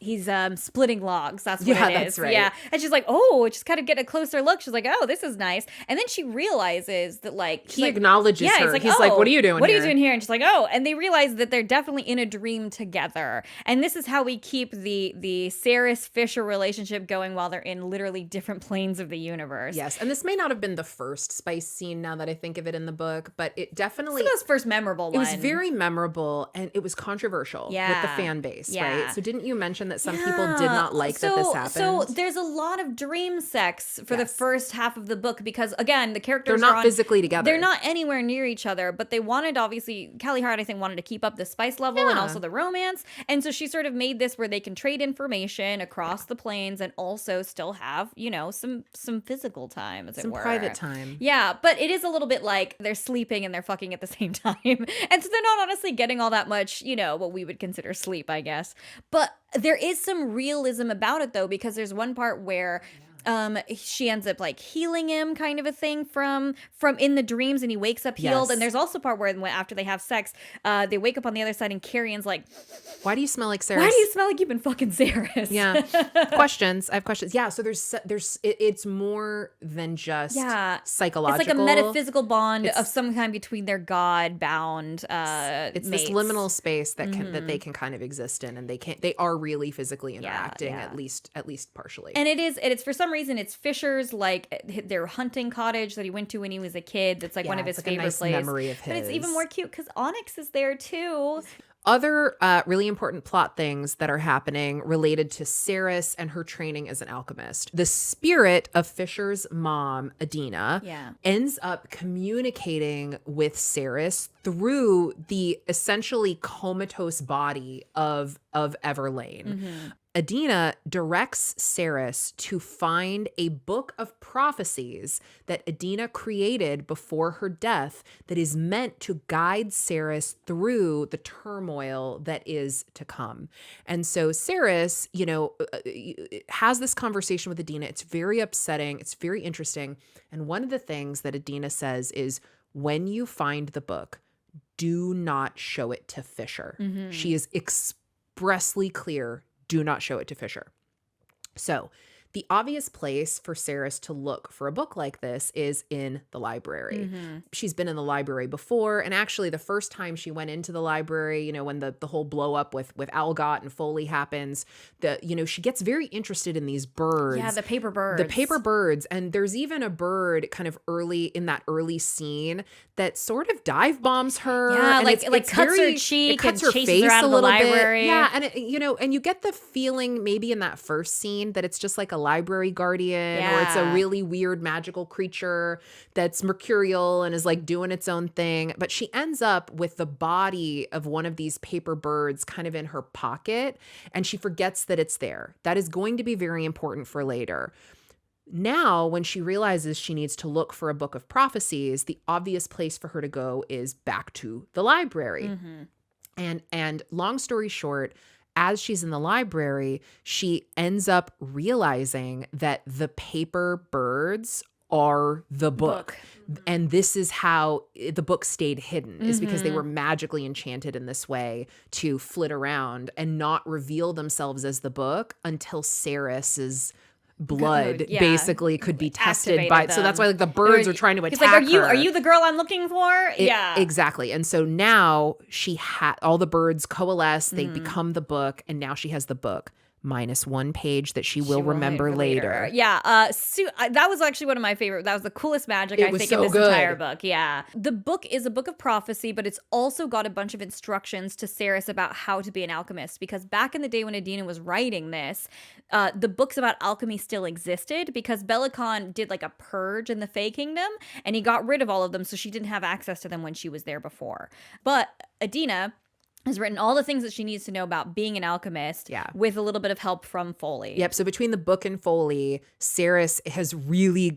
splitting logs. That's what it is. That's right. Yeah. And she's like, just kind of get a closer look. She's like, oh, this is nice. And then she realizes that like he acknowledges her. He's like, what are you doing here? What are you doing here? And she's like, and they realize that they're definitely in a dream together. And this is how we keep the Saeris Fisher relationship going while they're in literally different planes of the universe. Yes. And this may not have been the first spice scene now that I think of it in the book, but it definitely it's the most first memorable one. It was very memorable and it was controversial with the fan base, right? So didn't you mention that some people did not like that this happened? So there's a lot of dream sex for the first half of the book because, again, the characters they're not physically together. They're not anywhere near each other, but they wanted, obviously, Callie Hart, I think, wanted to keep up the spice level and also the romance. And so she sort of made this where they can trade information across the planes and also still have, some physical time, as it were. Some private time. Yeah, but it is a little bit like they're sleeping and they're fucking at the same time. And so they're not honestly getting all that much, what we would consider sleep, I guess. But there is some realism about it, though, because there's one part where she ends up like healing him, kind of a thing from in the dreams, and he wakes up healed. And there's also a part where after they have sex, they wake up on the other side and Carrion's like, why do you smell like Saeris? Why do you smell like you've been fucking Saeris? Yeah. Questions. I have questions. Yeah. So it's more than just psychological. It's like a metaphysical bond of some kind between their god bound it's mates. This liminal space that that they can kind of exist in, and they are really physically interacting at least partially. And it's for some reason it's Fisher's like their hunting cottage that he went to when he was a kid. That's like one of his favorite places. Memory of his. But it's even more cute because Onyx is there too. Other really important plot things that are happening related to Saeris and her training as an alchemist. The spirit of Fisher's mom, Adina, ends up communicating with Saeris through the essentially comatose body of Everlane. Adina directs Saeris to find a book of prophecies that Adina created before her death that is meant to guide Saeris through the turmoil that is to come. And so Saeris, has this conversation with Adina. It's very upsetting. It's very interesting. And one of the things that Adina says is, when you find the book, do not show it to Fisher. Mm-hmm. She is expressly clear. Do not show it to Fisher. So the obvious place for Saeris to look for a book like this is in the library. Mm-hmm. She's been in the library before. And actually the first time she went into the library, when the whole blow up with Algot and Foley happens, she gets very interested in these birds. Yeah, the paper birds. The paper birds. And there's even a bird kind of in that early scene that sort of dive bombs her. Yeah, and it's cuts her cheek, it cuts her chases face her out a of the little library. bit. Yeah, and and you get the feeling maybe in that first scene that it's just like a library guardian, or it's a really weird magical creature that's mercurial and is like doing its own thing. But she ends up with the body of one of these paper birds kind of in her pocket, and she forgets that it's there. That is going to be very important for later. Now, when she realizes she needs to look for a book of prophecies, the obvious place for her to go is back to the library. Mm-hmm. And long story short, as she's in the library, she ends up realizing that the paper birds are the book. And this is how the book stayed hidden, is because they were magically enchanted in this way to flit around and not reveal themselves as the book until Saeris's blood basically could be tested by. So that's why the birds are trying to attack her. Are you the girl I'm looking for? Exactly. And so now she had all the birds coalesce, they become the book, and now she has the book minus one page that she will remember later. Yeah. That was actually one of my favorite. That was the coolest magic, I think, in this entire book. Yeah. The book is a book of prophecy, but it's also got a bunch of instructions to Saeris about how to be an alchemist. Because back in the day when Adina was writing this, the books about alchemy still existed because Belicon did like a purge in the Fae Kingdom, and he got rid of all of them, so she didn't have access to them when she was there before. But Adina has written all the things that she needs to know about being an alchemist with a little bit of help from Foley. Yep. So between the book and Foley, Saeris is really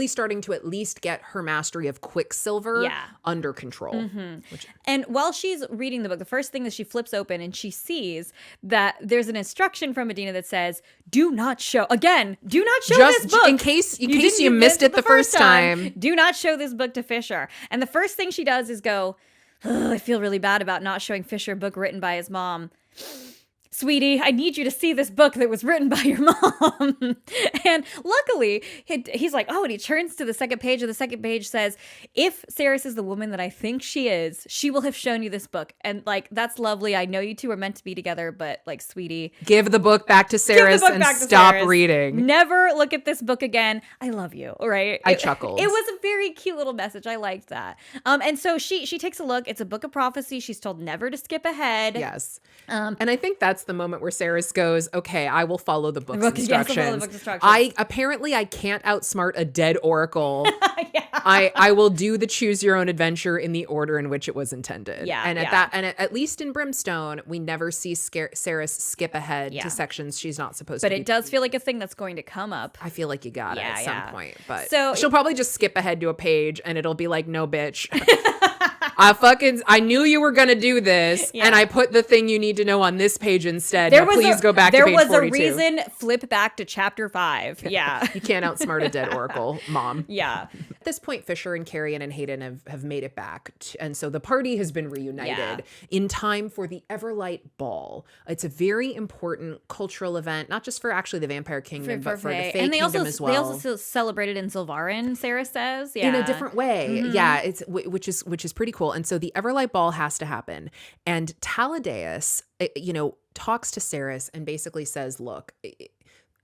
starting to at least get her mastery of Quicksilver under control. Mm-hmm. And while she's reading the book, the first thing that she flips open and she sees that there's an instruction from Adina that says, do not show this book. In case you missed it the first time. Do not show this book to Fisher. And the first thing she does is go, I feel really bad about not showing Fisher a book written by his mom. Sweetie, I need you to see this book that was written by your mom. And luckily, he's like, and he turns to the second page, and the second page says, if Saeris is the woman that I think she is, she will have shown you this book. And that's lovely. I know you two are meant to be together, but sweetie, give the book back to Saeris and stop reading. Never look at this book again. I love you. Right? I chuckled. It was a very cute little message. I liked that. And so she takes a look. It's a book of prophecy. She's told never to skip ahead. Yes. And I think that's the moment where Saeris goes, okay, I will follow the book's instructions. I can't outsmart a dead oracle. I will do the choose your own adventure in the order in which it was intended. At least in Brimstone, we never see Saeris skip ahead to sections she's not supposed to. But it does feel like a thing that's going to come up. I feel like you got it at some point. But so she'll probably just skip ahead to a page and it'll be like, no, bitch. I knew you were going to do this, and I put the thing you need to know on this page instead. Please go back to page 42. There was a reason, flip back to chapter 5. Yeah. You can't outsmart a dead oracle, Mom. Yeah. At this point, Fisher and Carrion and Hayden have made it back. And so the party has been reunited in time for the Everlight Ball. It's a very important cultural event, not just for actually the Vampire Kingdom, but for the Fae Kingdom as well. They also celebrated in Sylvarin, Saeris says. Yeah. In a different way. Mm-hmm. Yeah, which is pretty cool. And so the Everlight Ball has to happen. And Taladaius, talks to Saeris and basically says, look,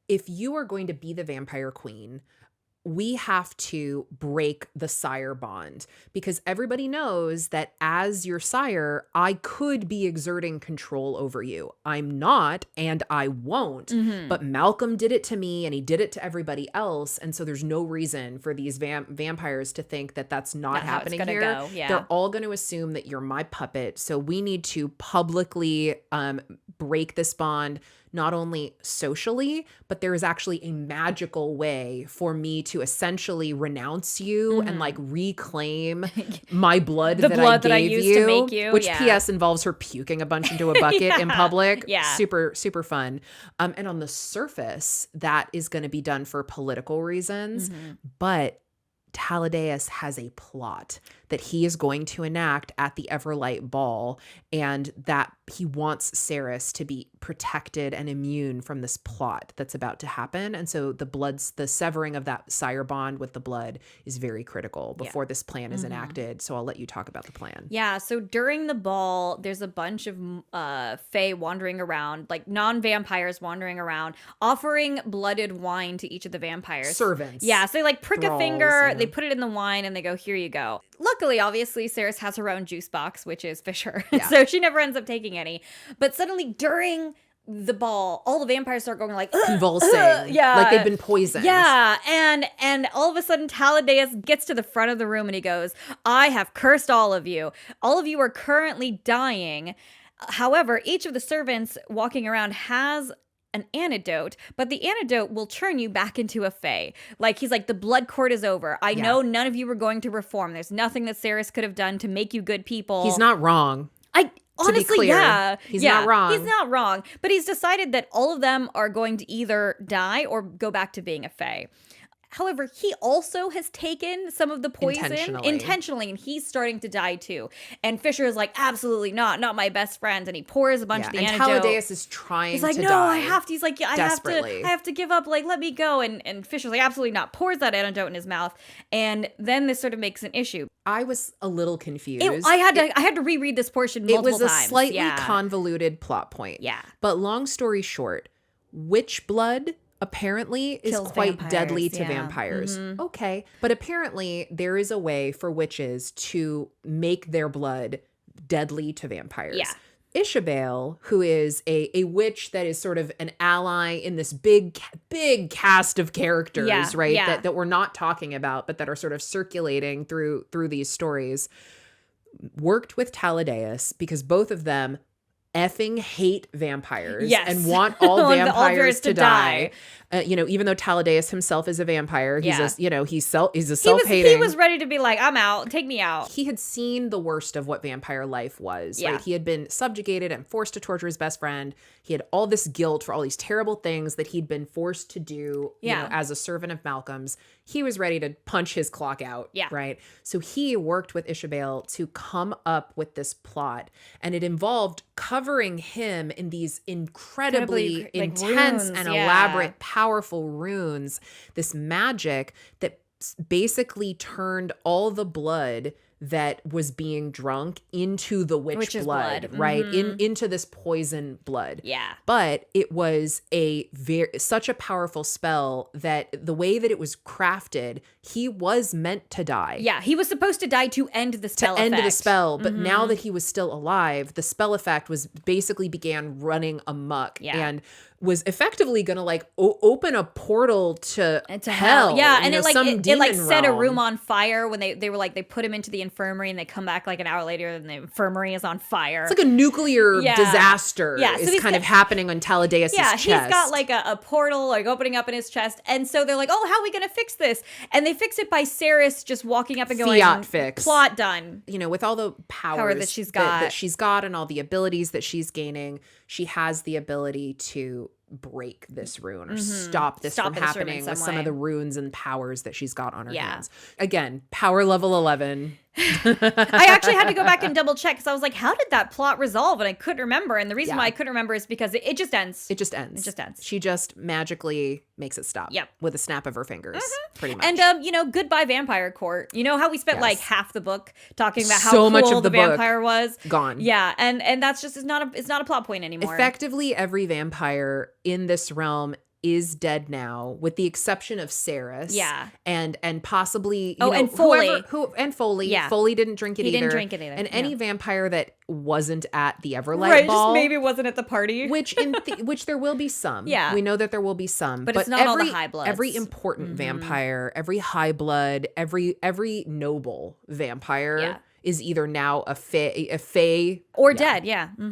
if you are going to be the vampire queen, we have to break the sire bond, because everybody knows that as your sire, I could be exerting control over you. I'm not, and I won't. Mm-hmm. But Malcolm did it to me, and he did it to everybody else. And so there's no reason for these vampires to think that that's not happening here. Go. Yeah. They're all going to assume that you're my puppet. So we need to publicly break this bond not only socially, but there is actually a magical way for me to essentially renounce you and like reclaim my blood The that blood that I gave used you, to make you, which yeah. P.S. involves her puking a bunch into a bucket in public. Yeah. Super, super fun. And on the surface, that is going to be done for political reasons, but Taladaius has a plot that he is going to enact at the Everlight Ball, and that he wants Saeris to be protected and immune from this plot that's about to happen. And so the severing of that sire bond with the blood is very critical before this plan is enacted. So I'll let you talk about the plan. Yeah, so during the ball, there's a bunch of fae wandering around, like non-vampires wandering around, offering blooded wine to each of the vampires. Servants. Yeah, so they like prick Thralls, a finger, yeah. they put it in the wine, and they go, here you go. Luckily, obviously, Saeris has her own juice box, which is Fisher. Yeah. So she never ends up taking any. But suddenly, during the ball, all the vampires start going like, Convulsing. yeah. Like they've been poisoned. Yeah, and all of a sudden Taladaius gets to the front of the room and he goes, I have cursed all of you. All of you are currently dying. However, each of the servants walking around has an antidote, but the antidote will turn you back into a fae. Like, he's like, the blood court is over. I know none of you were going to reform. There's nothing that Saeris could have done to make you good people. He's not wrong. Honestly, clear, yeah. he's not wrong. He's not wrong. But he's decided that all of them are going to either die or go back to being a fae. However, he also has taken some of the poison intentionally, and he's starting to die too. And Fisher is like, absolutely not my best friend. And he pours a bunch of the antidote. And Taladaius is trying He's like, to no, die. I have to. He's like, yeah, I have to give up. Like, let me go. And Fisher's like, absolutely not. Pours that antidote in his mouth. And then this sort of makes an issue. I was a little confused. I had to reread this portion multiple times. It was a slightly convoluted plot point. Yeah. But long story short, witch blood apparently is Kills quite vampires, deadly to yeah. vampires. Okay. But apparently there is a way for witches to make their blood deadly to vampires. Yeah. Ishabel, who is a witch that is sort of an ally in this big cast of characters, right? Yeah. That we're not talking about, but that are sort of circulating through these stories, worked with Taladaius because both of them effing hate vampires and want all vampires to die. Even though Taladaius himself is a vampire, he's he's a self-hating. He was ready to be like, I'm out, take me out. He had seen the worst of what vampire life was, right? He had been subjugated and forced to torture his best friend. He had all this guilt for all these terrible things that he'd been forced to do, as a servant of Malcolm's. He was ready to punch his clock out, right? So he worked with Ishabel to come up with this plot, and it involved covering him in these incredibly intense runes, and elaborate, powerful runes, this magic that basically turned all the blood that was being drunk into the witch's blood, right? Into this poison blood. Yeah. But it was such a powerful spell that the way that it was crafted, he was meant to die. Yeah, he was supposed to die to end the spell effect. To end the spell, but now that he was still alive, the spell effect began running amok and was effectively going to open a portal to hell. Yeah, and it set a realm. room on fire when they were like, they put him into the infirmary and they come back like an hour later and the infirmary is on fire. It's like a nuclear disaster is kind of happening on Taladaius' chest. Yeah, he's got like a portal like opening up in his chest. And so they're like, oh, how are we going to fix this? And they fix it by Saeris just walking up and going, Fiat fix. Plot done. With all the power that she's got. That she's got and all the abilities that she's gaining, she has the ability to break this rune or stop this from happening with some of the runes and powers that she's got on her hands. Again, power level 11. I actually had to go back and double check because I was like, how did that plot resolve? And I couldn't remember. And the reason why I couldn't remember is because it just ends. It just ends. She just magically makes it stop. Yep. With a snap of her fingers, pretty much. And goodbye vampire court. You know how we spent like half the book talking about how so cool much of the vampire was? Gone. Yeah, and that's just it's not a plot point anymore. Effectively, every vampire in this realm is dead now, with the exception of Saeris. Yeah. And possibly and Foley. Foley. Yeah. Foley didn't drink it either. He didn't drink it either. And any vampire that wasn't at the Everlight Ball. Just maybe wasn't at the party. Which there will be some. Yeah. We know that there will be some. But it's not all the high bloods. Every important vampire, every high blood, every noble vampire is either now a fae or dead,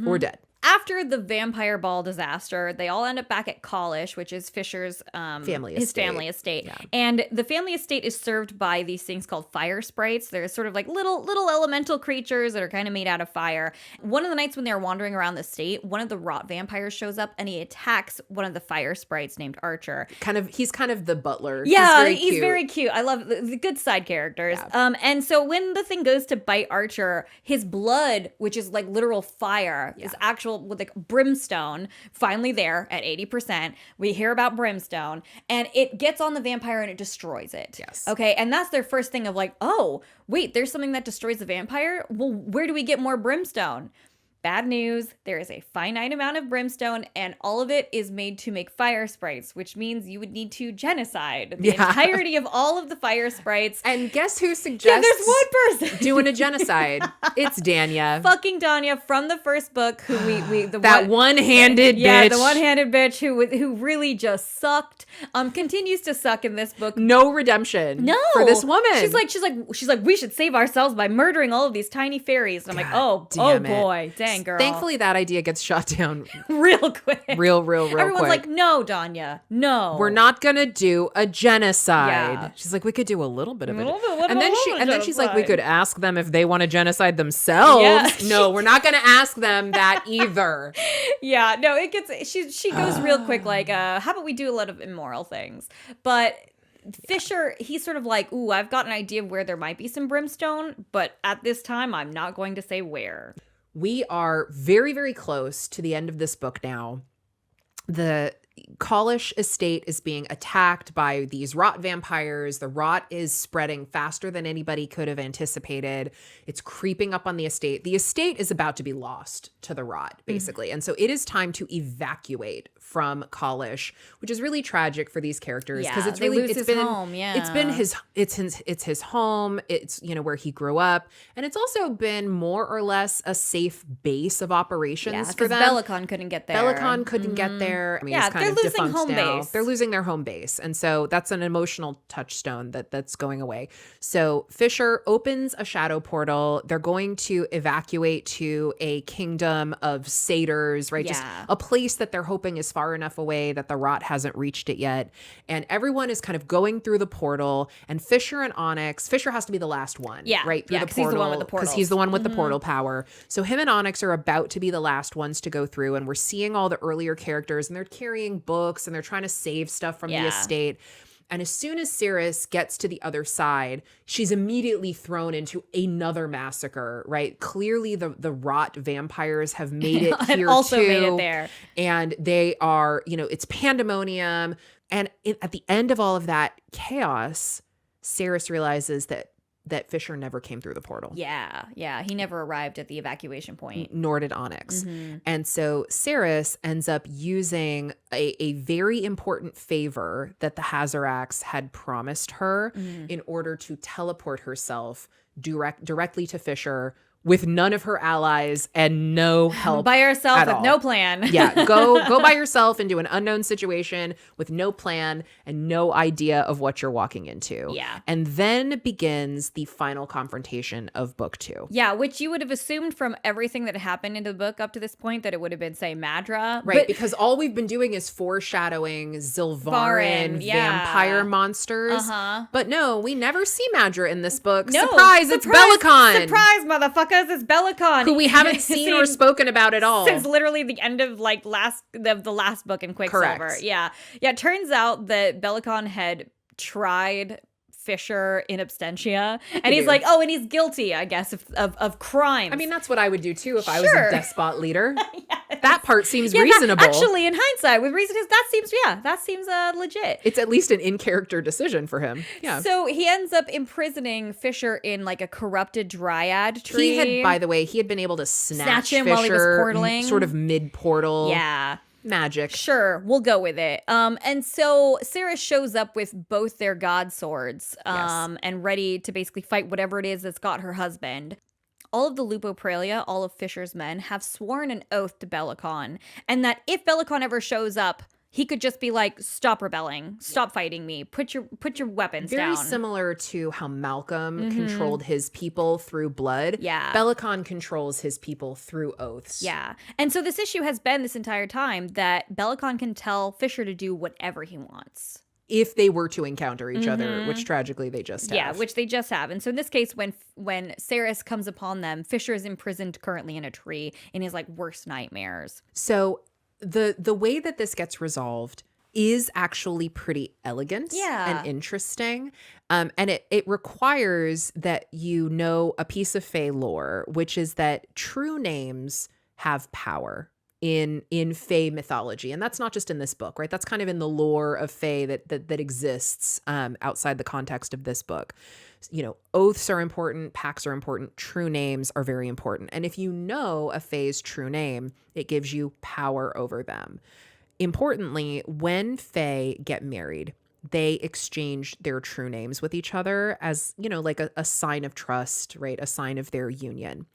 or dead. after the vampire ball disaster, they all end up back at Callish, which is Fisher's family estate. Yeah. And the family estate is served by these things called fire sprites. They're sort of like little elemental creatures that are kind of made out of fire. One of the nights when they're wandering around the estate, one of the rot vampires shows up and he attacks one of the fire sprites named Archer. He's kind of the butler. Yeah, he's very cute. I love the good side characters. Yeah. And so when the thing goes to bite Archer, his blood, which is like literal fire, is actual with like brimstone, finally there at 80%. We hear about brimstone and it gets on the vampire and it destroys it. Yes. Okay. And that's their first thing of like, oh, wait, there's something that destroys the vampire? Well, where do we get more brimstone? Bad news, there is a finite amount of brimstone and all of it is made to make fire sprites, which means you would need to genocide the entirety of all of the fire sprites. And guess who suggests there's one person doing a genocide? It's Danya. Fucking Danya from the first book, who one-handed bitch. Yeah, the one-handed bitch who really just sucked. Continues to suck in this book. No redemption. No. For this woman. She's like, we should save ourselves by murdering all of these tiny fairies. And I'm like, oh boy, dang. Girl. Thankfully, that idea gets shot down real quick. Real Everyone's quick. like, no, Danya, no. We're not gonna do a genocide. Yeah. She's like, we could do a little bit of it. And then she's like, we could ask them if they want to genocide themselves. Yeah. No, we're not gonna ask them that either. Yeah, no, it gets she goes real quick, like, how about we do a lot of immoral things? But Fisher, he's sort of like, ooh, I've got an idea of where there might be some brimstone, but at this time, I'm not going to say where. We are very, very close to the end of this book now. The Callish estate is being attacked by these rot vampires. The rot is spreading faster than anybody could have anticipated. It's creeping up on the estate. The estate is about to be lost to the rot, basically. And so it is time to evacuate from Callish, which is really tragic for these characters because it's really home. It's been his home. It's where he grew up, and it's also been more or less a safe base of operations for them. Bellicon couldn't get there. Bellicon couldn't get there. I mean, it's kind they're of losing defunct home now. base. They're losing their home base, and so that's an emotional touchstone that's going away. So Fisher opens a shadow portal. They're going to evacuate to a kingdom of satyrs, right? Just a place that they're hoping is far enough away that the rot hasn't reached it yet. And everyone is kind of going through the portal, and Fisher and Onyx, Fisher has to be the last one, right? Through the portal. He's the one with the portals. Because he's the one with the portal power. So him and Onyx are about to be the last ones to go through, and we're seeing all the earlier characters, and they're carrying books, and they're trying to save stuff from the estate. And as soon as Saeris gets to the other side, she's immediately thrown into another massacre, right? Clearly the rot vampires have made it here also too. made it there. And they are, it's pandemonium. And at the end of all of that chaos, Saeris realizes that Fisher never came through the portal. Yeah. He never arrived at the evacuation point. Nor did Onyx. And so Saeris ends up using a very important favor that the Hazarax had promised her in order to teleport herself directly to Fisher with none of her allies and no help by herself at with all. no plan. Yeah, go by yourself into an unknown situation with no plan and no idea of what you're walking into. Yeah. And then begins the final confrontation of book 2. Yeah, which you would have assumed from everything that happened in the book up to this point that it would have been, say, Madra. Right, because all we've been doing is foreshadowing Zilvarin vampire monsters. But no, we never see Madra in this book. No, Surprise, it's Bellicon. Surprise, motherfuckers, it's Bellicon. Who we haven't seen or spoken about at all. Since literally the end of the last book in Quicksilver. Correct. Yeah. It turns out that Bellicon had tried Fisher in absentia, and he's like, oh, and he's guilty, I guess, of crimes. I mean, that's what I would do too if I was a despot leader. Yes. That part seems reasonable. Actually, in hindsight, with reason, that seems legit. It's at least an in-character decision for him. Yeah. So he ends up imprisoning Fisher in like a corrupted dryad tree. He had been able to snatch him Fisher while he was portaling, sort of mid-portal. Yeah. Magic. Sure, we'll go with it. And so Saeris shows up with both their god swords, and ready to basically fight whatever it is that's got her husband. All of the Lupo Praelia, all of Fisher's men, have sworn an oath to Bellicon, and that if Bellicon ever shows up, he could just be like, stop rebelling, stop fighting me, put your weapons down. Very similar to how Malcolm controlled his people through blood. Yeah. Bellicon controls his people through oaths. Yeah. And so this issue has been this entire time that Bellicon can tell Fisher to do whatever he wants. If they were to encounter each other, which tragically they just have. Yeah, which they just have. And so in this case, when Saeris comes upon them, Fisher is imprisoned currently in a tree in his like worst nightmares. So the way that this gets resolved is actually pretty elegant and interesting. And it requires that you know a piece of Fae lore, which is that true names have power in Fae mythology. And that's not just in this book, right? That's kind of in the lore of Fae that exists outside the context of this book. You know, oaths are important, pacts are important, true names are very important. And if you know a Fae's true name, it gives you power over them. Importantly, when Fae get married, they exchange their true names with each other as, you know, like a sign of trust, right? A sign of their union.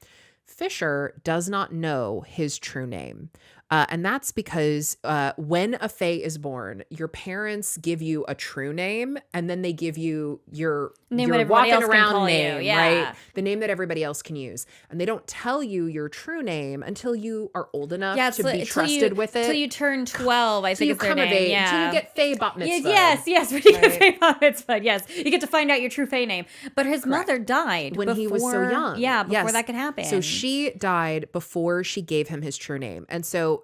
Fisher does not know his true name. And that's because when a Fae is born, your parents give you a true name, and then they give you your walking around name, right? The name that everybody else can use. And they don't tell you your true name until you are old enough to be trusted with it. Until you turn 12, I think is their name. Age, until you get Fae bat mitzvah. Yes, when you get Fae bat mitzvah, yes. You get to find out your true Fae name. But his mother died when he was so young. Yeah, before that could happen. So she died before she gave him his true name. And so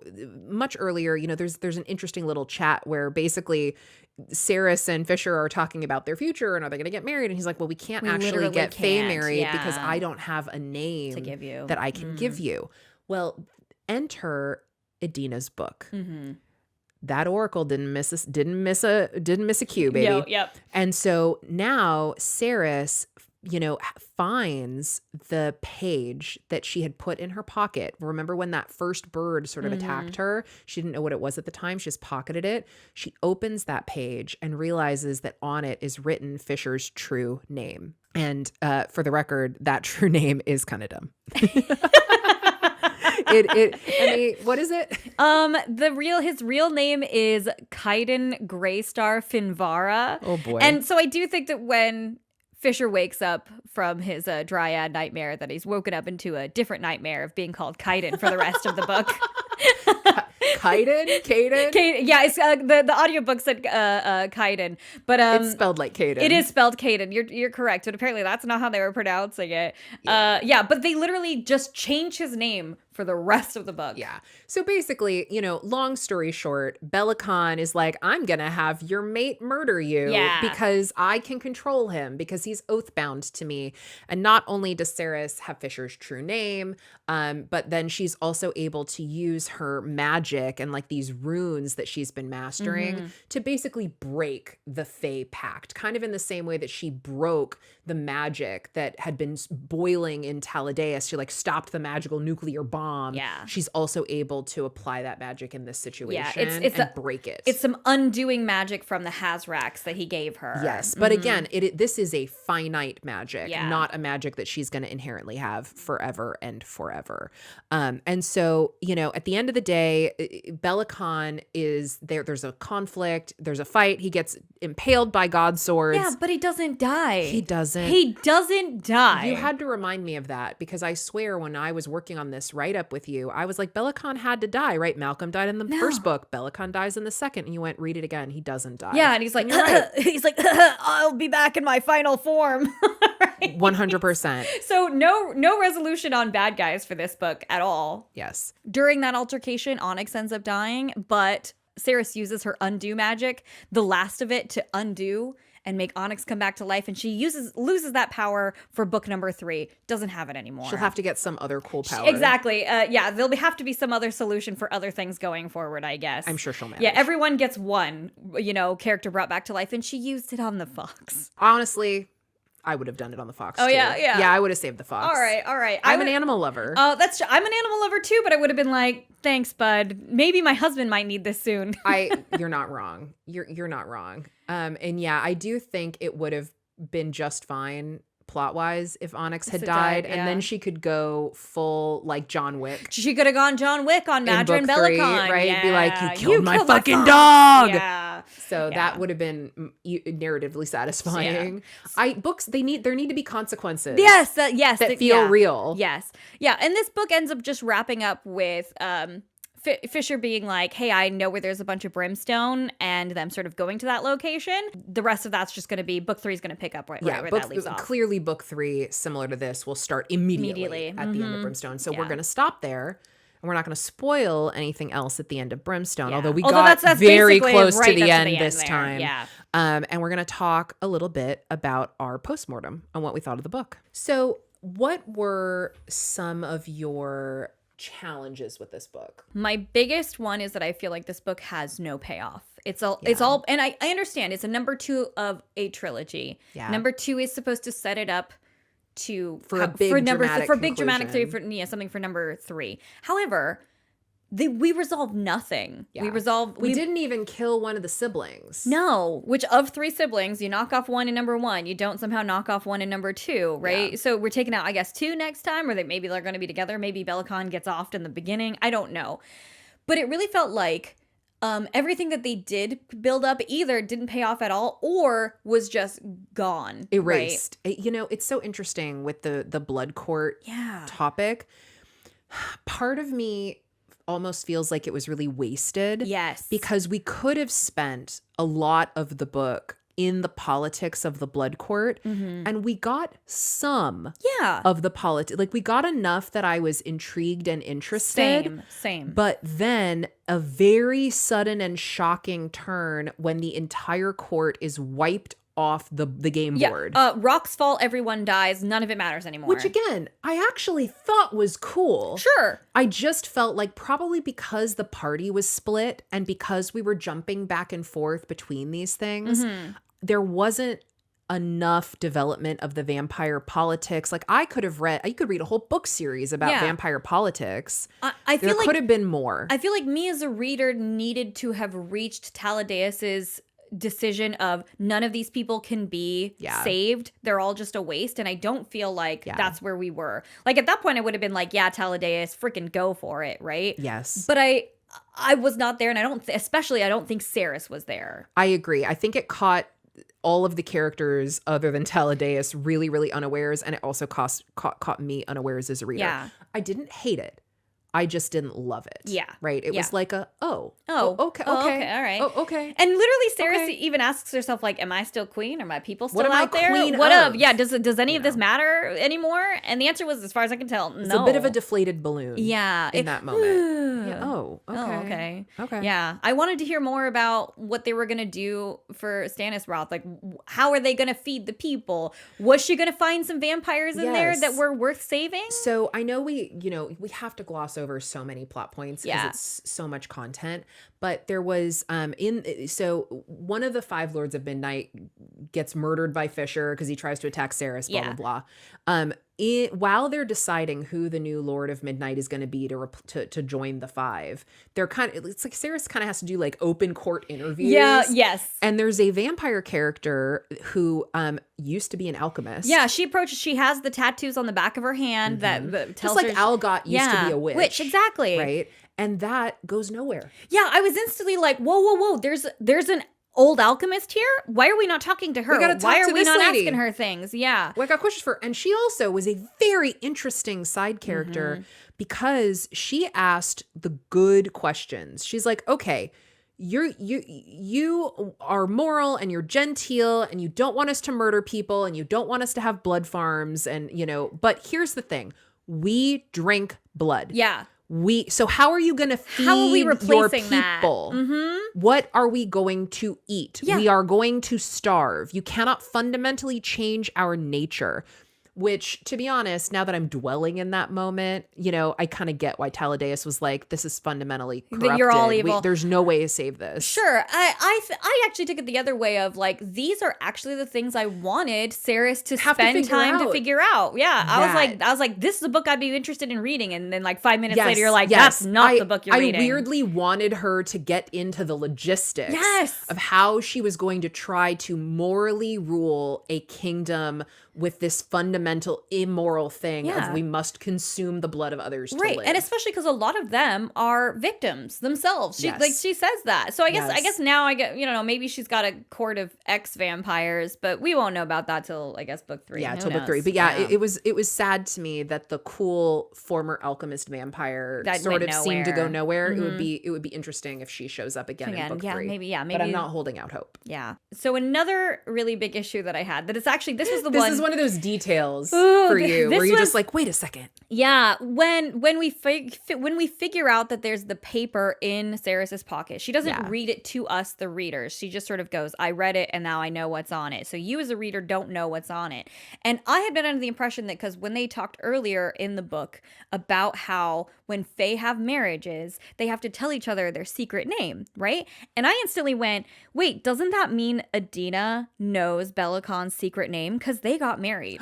much earlier, you know, there's an interesting little chat where basically Saeris and Fisher are talking about their future and are they going to get married? And he's like, well, we can't actually get Fae married because I don't have a name to give you that I can give you. Well, enter Edina's book. That oracle didn't miss a cue, baby. Yep. And so now Saeris, you know, finds the page that she had put in her pocket. Remember when that first bird sort of attacked her? She didn't know what it was at the time. She just pocketed it. She opens that page and realizes that on it is written Fisher's true name. And for the record, that true name is kind of dumb. What is it? His real name is Kaiden Greystar Finvara. Oh boy. And so I do think that when Fisher wakes up from his dryad nightmare, that he's woken up into a different nightmare of being called Kaiden for the rest of the book. Kaiden? Yeah, it's the audiobook said Kaiden, but it's spelled like Kaiden. It is spelled Kaiden. You're correct, but apparently that's not how they were pronouncing it. But they literally just changed his name for the rest of the book. Yeah. So basically, you know, long story short, Bellicon is like, I'm going to have your mate murder you because I can control him because he's oath-bound to me. And not only does Saeris have Fisher's true name, but then she's also able to use her magic and like these runes that she's been mastering to basically break the Fae pact, kind of in the same way that she broke the magic that had been boiling in Taladaius. She like stopped the magical nuclear bomb. Yeah. She's also able to apply that magic in this situation and break it. It's some undoing magic from the Hazrax that he gave her. Yes. But again, this is a finite magic, not a magic that she's going to inherently have forever and forever. And so, you know, at the end of the day, Bellicon is there. There's a conflict. There's a fight. He gets impaled by god swords. Yeah, but he doesn't die. He doesn't die. You had to remind me of that because I swear when I was working on this write-up with you, I was like, Bellicon had to die, right? Malcolm died in the first book. Bellicon dies in the second. And you went, read it again. He doesn't die. Yeah, and he's like, he's like, I'll be back in my final form. Right? 100%. So no resolution on bad guys for this book at all. Yes. During that altercation, Onyx ends up dying, but Saeris uses her undo magic, the last of it, to undo and make Onyx come back to life, and she loses that power for book number 3. Doesn't have it anymore. She'll have to get some other cool power. Exactly. There'll have to be some other solution for other things going forward, I guess. I'm sure she'll manage. Yeah, everyone gets one, character brought back to life, and she used it on the fox. Honestly, I would have done it on the fox too. Yeah. Yeah, I would have saved the fox. All right. I'm an animal lover. Oh, I'm an animal lover too, but I would have been like, thanks, bud. Maybe my husband might need this soon. You're not wrong. You're not wrong. And yeah, I do think it would have been just fine plot-wise if Onyx had It died, died, and then yeah. she could go full like John Wick She could have gone John Wick on in Madra and book 3, Bellicon. right? Yeah. Be like, you killed my killed fucking fox. dog. Yeah. So Yeah. that would have been narratively satisfying. There need to be consequences. Yes, that feel yeah. real. Yes. Yeah, and this book ends up just wrapping up with Fisher being like, hey, I know where there's a bunch of brimstone, and them sort of going to that location. The rest of that's just going to be book 3 is going to pick up right where that leaves off. Clearly book 3, similar to this, will start immediately. At the end of Brimstone. So we're going to stop there. And we're not going to spoil anything else at the end of Brimstone, although we got that's very basically close right to the up end this there. time. Yeah. And we're going to talk a little bit about our postmortem on what we thought of the book. So what were some of your challenges with this book? My biggest one is that I feel like this book has no payoff. It's all, and I understand it's a number 2 of a trilogy. Yeah. Number 2 is supposed to set it up for a big dramatic conclusion. Something for number 3. However, we resolve nothing. Yeah. We didn't even kill one of the siblings. No, which of 3 siblings, you knock off one in number 1. You don't somehow knock off one in number 2, right? Yeah. So we're taking out, I guess, 2 next time, or maybe they're going to be together. Maybe Bellicon gets offed in the beginning. I don't know. But it really felt like everything that they did build up either didn't pay off at all or was just gone. Erased. Right? It's so interesting with the blood court Yeah. topic. Part of me almost feels like it was really wasted. Yes. Because we could have spent a lot of the book in the politics of the blood court, and we got some of the politics. Like, we got enough that I was intrigued and interested. Same. But then a very sudden and shocking turn when the entire court is wiped off the game board. Rocks fall, everyone dies, none of it matters anymore. Which, again, I actually thought was cool. Sure. I just felt like, probably because the party was split and because we were jumping back and forth between these things, there wasn't enough development of the vampire politics. Like, you could read a whole book series about vampire politics. I feel there could have been more. I feel like me as a reader needed to have reached Taladaius's decision of none of these people can be saved. They're all just a waste. And I don't feel like that's where we were. Like, at that point, I would have been like, yeah, Taladaius, freaking go for it, right? Yes. But I was not there, and I don't think Saeris was there. I agree. I think it caught all of the characters other than Taladaius really, really unawares, and it also caught me unawares as a reader. Yeah. I didn't hate it. I just didn't love it. Yeah. Right? It was like okay. Okay, all right. Oh, okay. And literally, Saeris even asks herself, like, am I still queen? Are my people still What am I out there? queen What of? Yeah, does any of this matter anymore? And the answer was, as far as I can tell, no. It's a bit of a deflated balloon. Yeah. In that moment. Yeah. Oh, okay. Oh, okay. Okay. Yeah. I wanted to hear more about what they were going to do for Stannis Roth. Like, how are they going to feed the people? Was she going to find some vampires in there that were worth saving? So I know we have to gloss over so many plot points because it's so much content. But there was so one of the 5 Lords of Midnight gets murdered by Fisher because he tries to attack Saeris, blah, blah, blah. While they're deciding who the new Lord of Midnight is going to be to join the 5, they're it's like Saeris kind of has to do like open court interviews. Yeah, yes. And there's a vampire character who used to be an alchemist. Yeah, she approaches, she has the tattoos on the back of her hand that tells just like her Algot used to be a witch. Exactly. Right? And that goes nowhere. Yeah, I was instantly like, whoa. There's an old alchemist here? Why are we not talking to her? Why are we not asking her things? Yeah. Well, I got questions for her. And she also was a very interesting side character because she asked the good questions. She's like, okay, you are moral and you're genteel and you don't want us to murder people and you don't want us to have blood farms and, but here's the thing. We drink blood. Yeah. So how are you going to feed your people? What are we going to eat? Yeah. We are going to starve. You cannot fundamentally change our nature. Which, to be honest, now that I'm dwelling in that moment, I kind of get why Taladaius was like, this is fundamentally corrupted. That you're all evil. There's no way to save this. Sure. I actually took it the other way of like, these are actually the things I wanted Saeris to spend time to figure out. Yeah. I was like, this is a book I'd be interested in reading. And then like 5 minutes later, you're like, that's not the book you're reading. I weirdly wanted her to get into the logistics of how she was going to try to morally rule a kingdom with this fundamental immoral thing Yeah. of we must consume the blood of others to live. And especially because a lot of them are victims themselves. She, Yes. like, she says that. So I Yes. guess now I get, maybe she's got a court of ex-vampires, but we won't know about that till, I guess, book 3. Yeah, Who till book knows? 3. But it was sad to me that the cool former alchemist vampire That sort of went seemed to go nowhere. Mhm. It would be interesting if she shows up again in book 3. Maybe. But I'm not holding out hope. Yeah. So another really big issue that I had, that it's actually, this was the This one. is one of those details Ooh, for you this where you're was- just like, wait a second. Yeah, when we figure out that there's the paper in Saeris' pocket, she doesn't read it to us, the readers. She just sort of goes, I read it and now I know what's on it. So you as a reader don't know what's on it. And I had been under the impression that because when they talked earlier in the book about how when Fae have marriages, they have to tell each other their secret name, right? And I instantly went, wait, doesn't that mean Adina knows Belacon's secret name? Because they got married,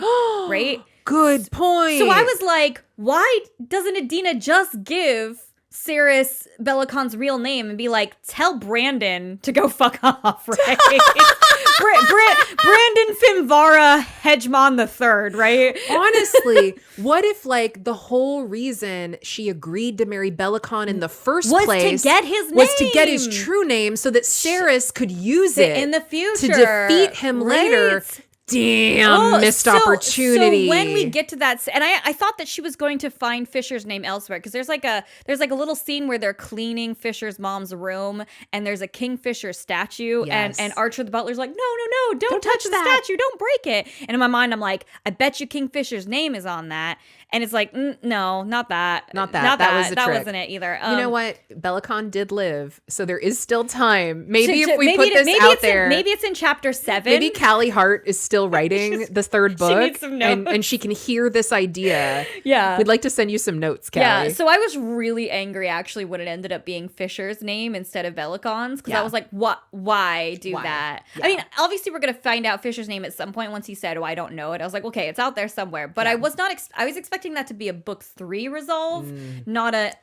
right? Good point. So I was like, why doesn't Adina just give Saeris Belacon's real name and be like, tell Brandon to go fuck off, right? Brandon Finvara Hedgemon III, right? Honestly, what if like the whole reason she agreed to marry Belacon in the first Was place to get his name. was to get his true name so that Saeris could use it in the future to defeat him later. right? Damn, missed opportunity. So when we get to that, and I thought that she was going to find Fisher's name elsewhere, because there's like a little scene where they're cleaning Fisher's mom's room, and there's a Kingfisher statue, Yes. and Archer the butler's like, no, don't touch the that. statue, don't break it. And in my mind, I'm like, I bet you Kingfisher's name is on that, and it's like, no, not that, Not that. That was the that trick. wasn't it either. You know what? Belacon did live, so there is still time. Maybe if we put this maybe out it's there, maybe it's in chapter 7. maybe Callie Hart is still writing the third book, needs some notes. and she can hear this idea. Yeah. We'd like to send you some notes, Callie. Yeah, so I was really angry actually when it ended up being Fisher's name instead of Belacon's, because I was like, what? Why do Why? that? Yeah. I mean, obviously we're gonna find out Fisher's name at some point once he said, "Oh, I don't know it." I was like, okay, it's out there somewhere, but I was not. I was expecting that to be a book 3 resolve, not a.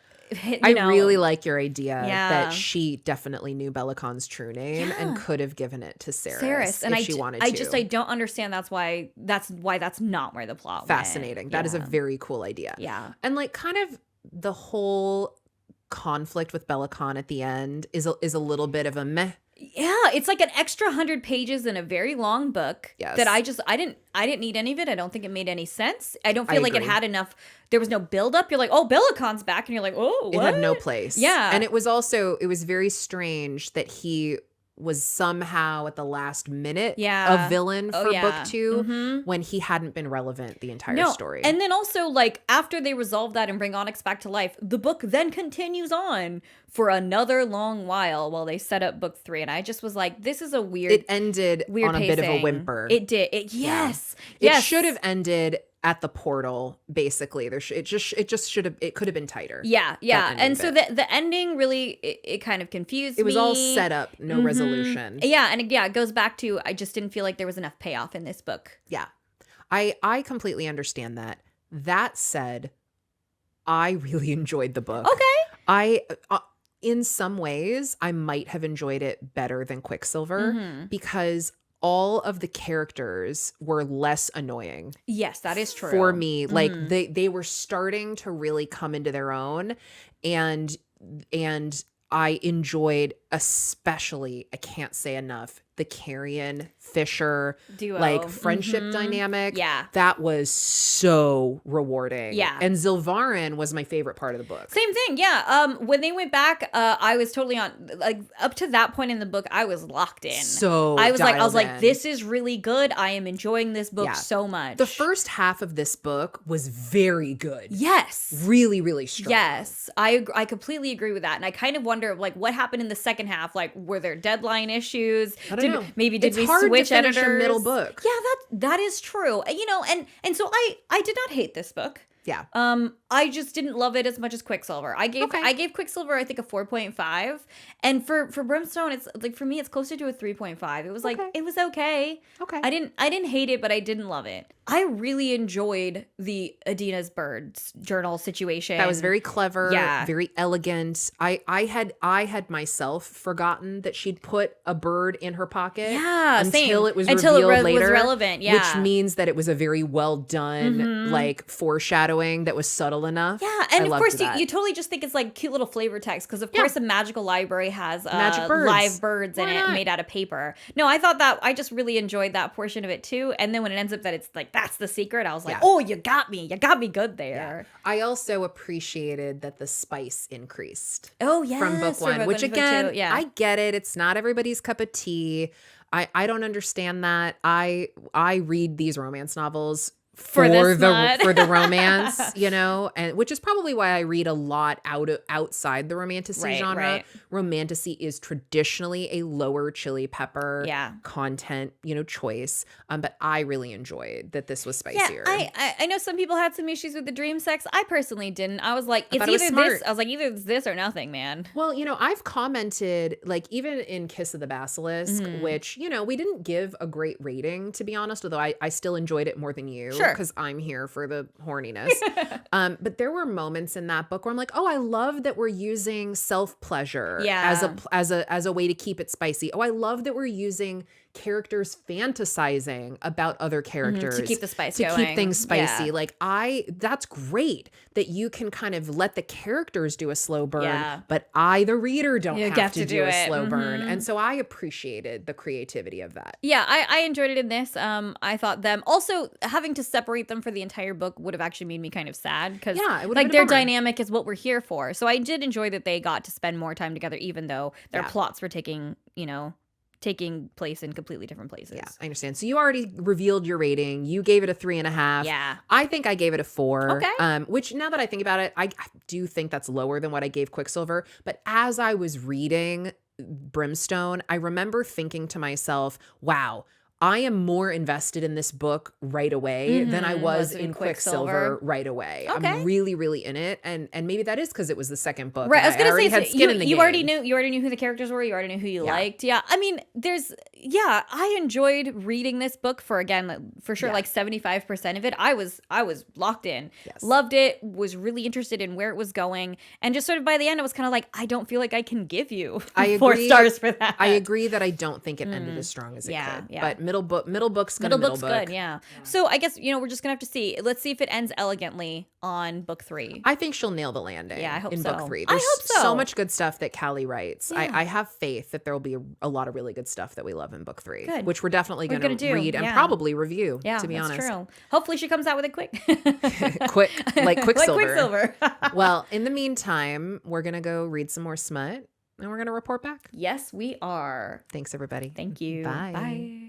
I really like your idea Yeah. that she definitely knew Belacon's true name and could have given it to Saeris if she wanted to. I don't understand. That's why that's not where the plot Fascinating. went. That is a Yeah. very cool idea. Yeah. And like kind of the whole conflict with Belacon at the end is a little bit of a meh. Yeah, it's like an extra 100 pages in a very long book that I didn't need any of it. I don't think it made any sense. I don't feel like it agree. had enough. There was no build up. You're like, oh, Belacon's back, and you're like, oh, what? It had no place. Yeah. And it was very strange that he was somehow at the last minute a villain for book 2 when he hadn't been relevant the entire story. And then also, like, after they resolve that and bring Onyx back to life, the book then continues on for another long while they set up book 3. And I just was like, this is a weird. It ended weird on a bit of a whimper. It did. Yes. It should have ended at the portal, basically. It could have been tighter. Yeah. that ending And so bit. the ending really, it kind of confused me. It was all set up, no resolution. Yeah, and it goes back to, I just didn't feel like there was enough payoff in this book. Yeah. I completely understand that. That said, I really enjoyed the book. Okay. In some ways, I might have enjoyed it better than Quicksilver because all of the characters were less annoying. Yes, that is true. For me, like they were starting to really come into their own, and I enjoyed especially, I can't say enough, the Carrion Fisher duo, like friendship dynamic. Yeah. That was so rewarding. Yeah. And Zilvarin was my favorite part of the book. Same thing, yeah. When they went back, I was totally on, like, up to that point in the book, I was locked in. So I was dialed like, in. this is really good. I am enjoying this book so much. The first half of this book was very good. Yes. Really, really strong. Yes, I completely agree with that, and I kind of wonder, like, what happened in the second half? Like, were there deadline issues? I don't know. Maybe did It's we hard to switch finish a editors? middle book. Yeah, that is true. You know, and so I did not hate this book. Yeah. I just didn't love it as much as Quicksilver. I gave Quicksilver, I think, a 4.5. And for Brimstone, it's like, for me, it's closer to a 3.5. It was like, it was okay. Okay. I didn't hate it, but I didn't love it. I really enjoyed the Adina's Birds journal situation. That was very clever, Yeah. very elegant. I had myself forgotten that she'd put a bird in her pocket. Yeah, until same. it was Until revealed it later, was relevant. Yeah. which means that it was a very well done like foreshadowing that was subtle enough. Yeah, and I of loved course that. you totally just think it's like cute little flavor text because of course the magical library has Magic birds. live birds in Why it not? made out of paper. No, I thought that I just really enjoyed that portion of it too. And then when it ends up that it's like that's the secret, I was like, oh, you got me good there. I also appreciated that the spice increased. Oh yes, From book one, which book again, two, yeah. I get it. It's not everybody's cup of tea. I don't understand that. I read these romance novels For the smut. for the romance, you know, and which is probably why I read a lot outside the romantasy genre. Right. Romantasy is traditionally a lower chili pepper content, you know, choice. But I really enjoyed that this was spicier. Yeah, I know some people had some issues with the dream sex. I personally didn't. I was like, it's thought it was either smart. this. I was like, either it's this or nothing, man. Well, you know, I've commented, like, even in Kiss of the Basilisk, which, you know, we didn't give a great rating, to be honest, although I still enjoyed it more than you. Sure. Because I'm here for the horniness. But there were moments in that book where I'm like, oh, I love that we're using self-pleasure as a way to keep it spicy. Oh, I love that we're using characters fantasizing about other characters to keep the spice to going. keep things spicy. Yeah. Like that's great that you can kind of let the characters do a slow burn, but I, the reader, don't have to do a slow burn. And so I appreciated the creativity of that. Yeah, I enjoyed it in this. I thought them also having to separate them for the entire book would have actually made me kind of sad because it would like have their been a bummer. dynamic is what we're here for. So I did enjoy that they got to spend more time together, even though their plots were taking place in completely different places. Yeah, I understand. So you already revealed your rating. You gave it a 3.5. Yeah. I think I gave it a 4. Okay. Which now that I think about it, I do think that's lower than what I gave Quicksilver. But as I was reading Brimstone, I remember thinking to myself, wow, I am more invested in this book right away than I was in Quicksilver right away. Okay. I'm really, really in it. And maybe that is because it was the second book. Right. I was going to say, had so skin in the you game. already knew who the characters were. You already knew who you liked. Yeah. I mean, I enjoyed reading this book for sure, like 75% of it. I was locked in, loved it, was really interested in where it was going. And just sort of by the end, I was kind of like, I don't feel like I can give you 4 stars for that. I agree that I don't think it ended as strong as it could. Yeah. But middle book's gonna Middle book's book. good, yeah. So I guess, we're just going to have to see. Let's see if it ends elegantly on book 3. I think she'll nail the landing. Yeah, I hope in so. book 3. I There's hope so. so much good stuff that Callie writes. Yeah. I have faith that there will be a lot of really good stuff that we love in book 3. Good. Which we're definitely going to do, read and yeah. probably review, Yeah, to be that's honest. true. Hopefully she comes out with it quick. Quick, like Quicksilver. Like Quicksilver. Well, in the meantime, we're going to go read some more Smut and we're going to report back. Yes, we are. Thanks, everybody. Thank you. Bye. Bye.